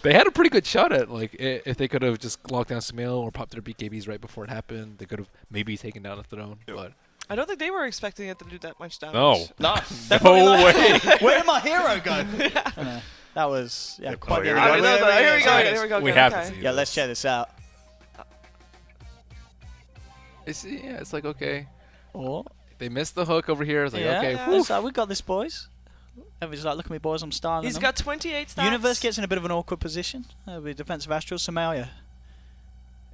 They had a pretty good shot at like if they could have just locked down Sumail or popped their BKBs right before it happened. They could have maybe taken down a throne. Yep. But I don't think they were expecting it to do that much damage. no, No. no way. Where did my hero go? That was quite here the we go. I mean, There here we is. go. There it is. Here we go. We okay, have to okay. see. Yeah, let's check this out. It's like okay. Oh, They missed the hook over here. It's like yeah. okay. Yeah. whew. So we got this, boys. Everybody's like, look at me, boys. I'm starting He's them. got 28 stats. Universe gets in a bit of an awkward position. With defensive Astral, Somalia.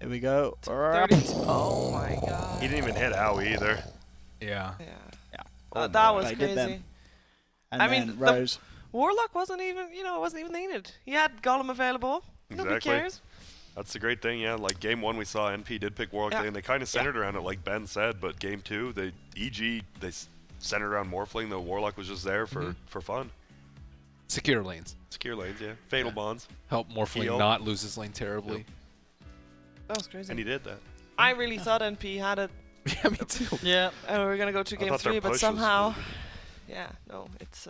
Here we go. 30. Oh my god. He didn't even hit Owie either. Yeah. Yeah. Yeah. Oh That my. was They did them. crazy. And I then mean, the- Rose. Warlock wasn't even, it wasn't even needed. He had Golem available. Nobody Exactly. cares. That's the great thing, yeah. Like, game 1 we saw NP did pick Warlock, Yeah. and they kind of centered around it like Ben said, but game 2, they centered around Morphling, though Warlock was just there for fun. Secure lanes. Secure lanes, yeah. Fatal Yeah. bonds. Help Morphling Heal. not lose his lane terribly. Yep. That was crazy. And he did that. I really thought NP had it, Yeah, me too. Yeah. and we were gonna go to I game thought their 3, but push was somehow, really yeah, no, it's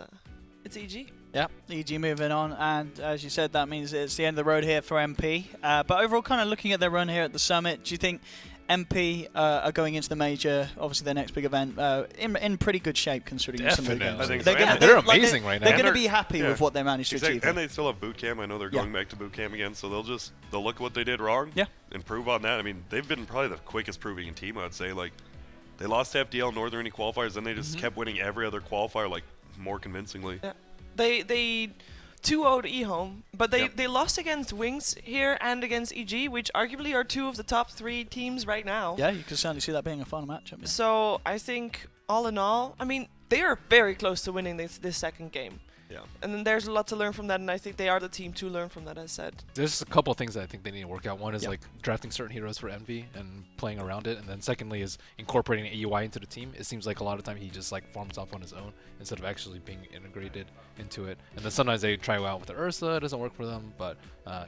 EG. Yeah, EG moving on, and as you said, that means it's the end of the road here for MP. But overall, kind of looking at their run here at the Summit, do you think MP are going into the major, obviously their next big event, in pretty good shape considering some of the Definitely. games? I think They're so. gonna- Yeah, they're like, amazing right now. They're And going to they're- be happy yeah. with what they managed to achieve. And they still have boot camp. I know they're Yeah. going back to boot camp again, so they'll look at what they did wrong. Yeah. Improve on that. I mean, they've been probably the quickest proving team, I'd say. Like, they lost to FDL Northern any qualifiers, then they just kept winning every other qualifier, like, more convincingly. Yeah. They 2-0'd eHome, but Yep. they lost against Wings here and against EG, which arguably are 2 of the top 3 teams right now. Yeah, you can certainly see that being a fun matchup. Yeah. So I think all in all, I mean, they are very close to winning this second game. Yeah. And then there's a lot to learn from that, and I think they are the team to learn from that, as said. There's a couple of things that I think they need to work out. One is Yeah. like drafting certain heroes for Envy and playing around it, and then secondly is incorporating AUI into the team. It seems like a lot of time he just like farms off on his own instead of actually being integrated into it. And then sometimes they try out with the Ursa, it doesn't work for them. But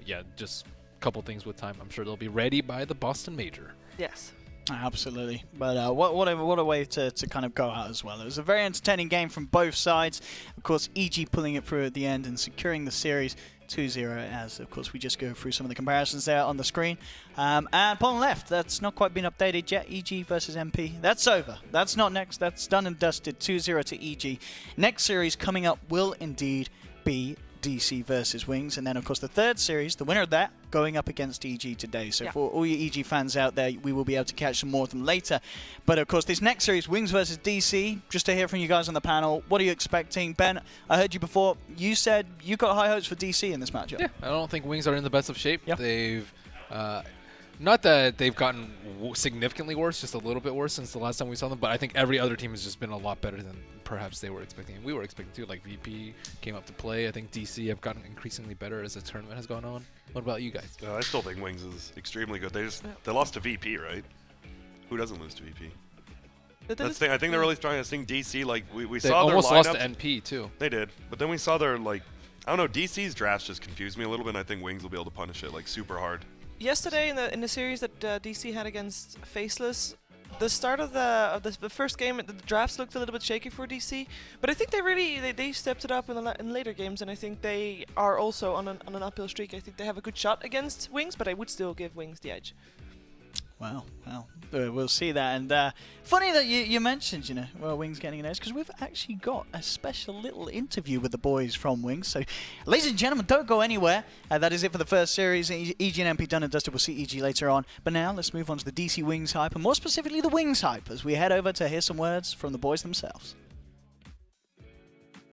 yeah, just a couple things with time. I'm sure they'll be ready by the Boston Major. Yes. Absolutely, but what a way to kind of go out as well. It was a very entertaining game from both sides. Of course, EG pulling it through at the end and securing the series 2-0, as of course we just go through some of the comparisons there on the screen. And bottom left, that's not quite been updated yet. EG versus MP, that's over. That's not next. That's done and dusted. 2-0 to EG. Next series coming up will indeed be DC versus Wings, and then of course the third series, the winner of that, going up against EG today. So for all you EG fans out there, we will be able to catch some more of them later. But of course this next series, Wings versus DC, just to hear from you guys on the panel, what are you expecting? Ben, I heard you before, you said you got high hopes for DC in this matchup. Yeah, I don't think Wings are in the best of shape. Yep. They've not that they've gotten significantly worse, just a little bit worse since the last time we saw them, but I think every other team has just been a lot better than perhaps they were expecting. And we were expecting too, like VP came up to play. I think DC have gotten increasingly better as the tournament has gone on. What about you guys? I still think Wings is extremely good. They lost to VP, right? Who doesn't lose to VP? That's the thing. I think they're really trying to sing DC. Like we They saw their almost lineups. lost to NP too. They did, but then we saw their I don't know. DC's drafts just confused me a little bit. And I think Wings will be able to punish it like super hard. Yesterday in the series that DC had against Faceless, the start of the first game, the drafts looked a little bit shaky for DC, but I think they stepped it up in later games, and I think they are also on an uphill streak. I think they have a good shot against Wings, but I would still give Wings the edge. Well, we'll see that. And funny that you mentioned, Wings getting an edge, because we've actually got a special little interview with the boys from Wings. So, ladies and gentlemen, don't go anywhere. That is it for the first series. EG and MP done and dusted. We'll see EG later on. But now, let's move on to the DC Wings hype, and more specifically the Wings hype, as we head over to hear some words from the boys themselves.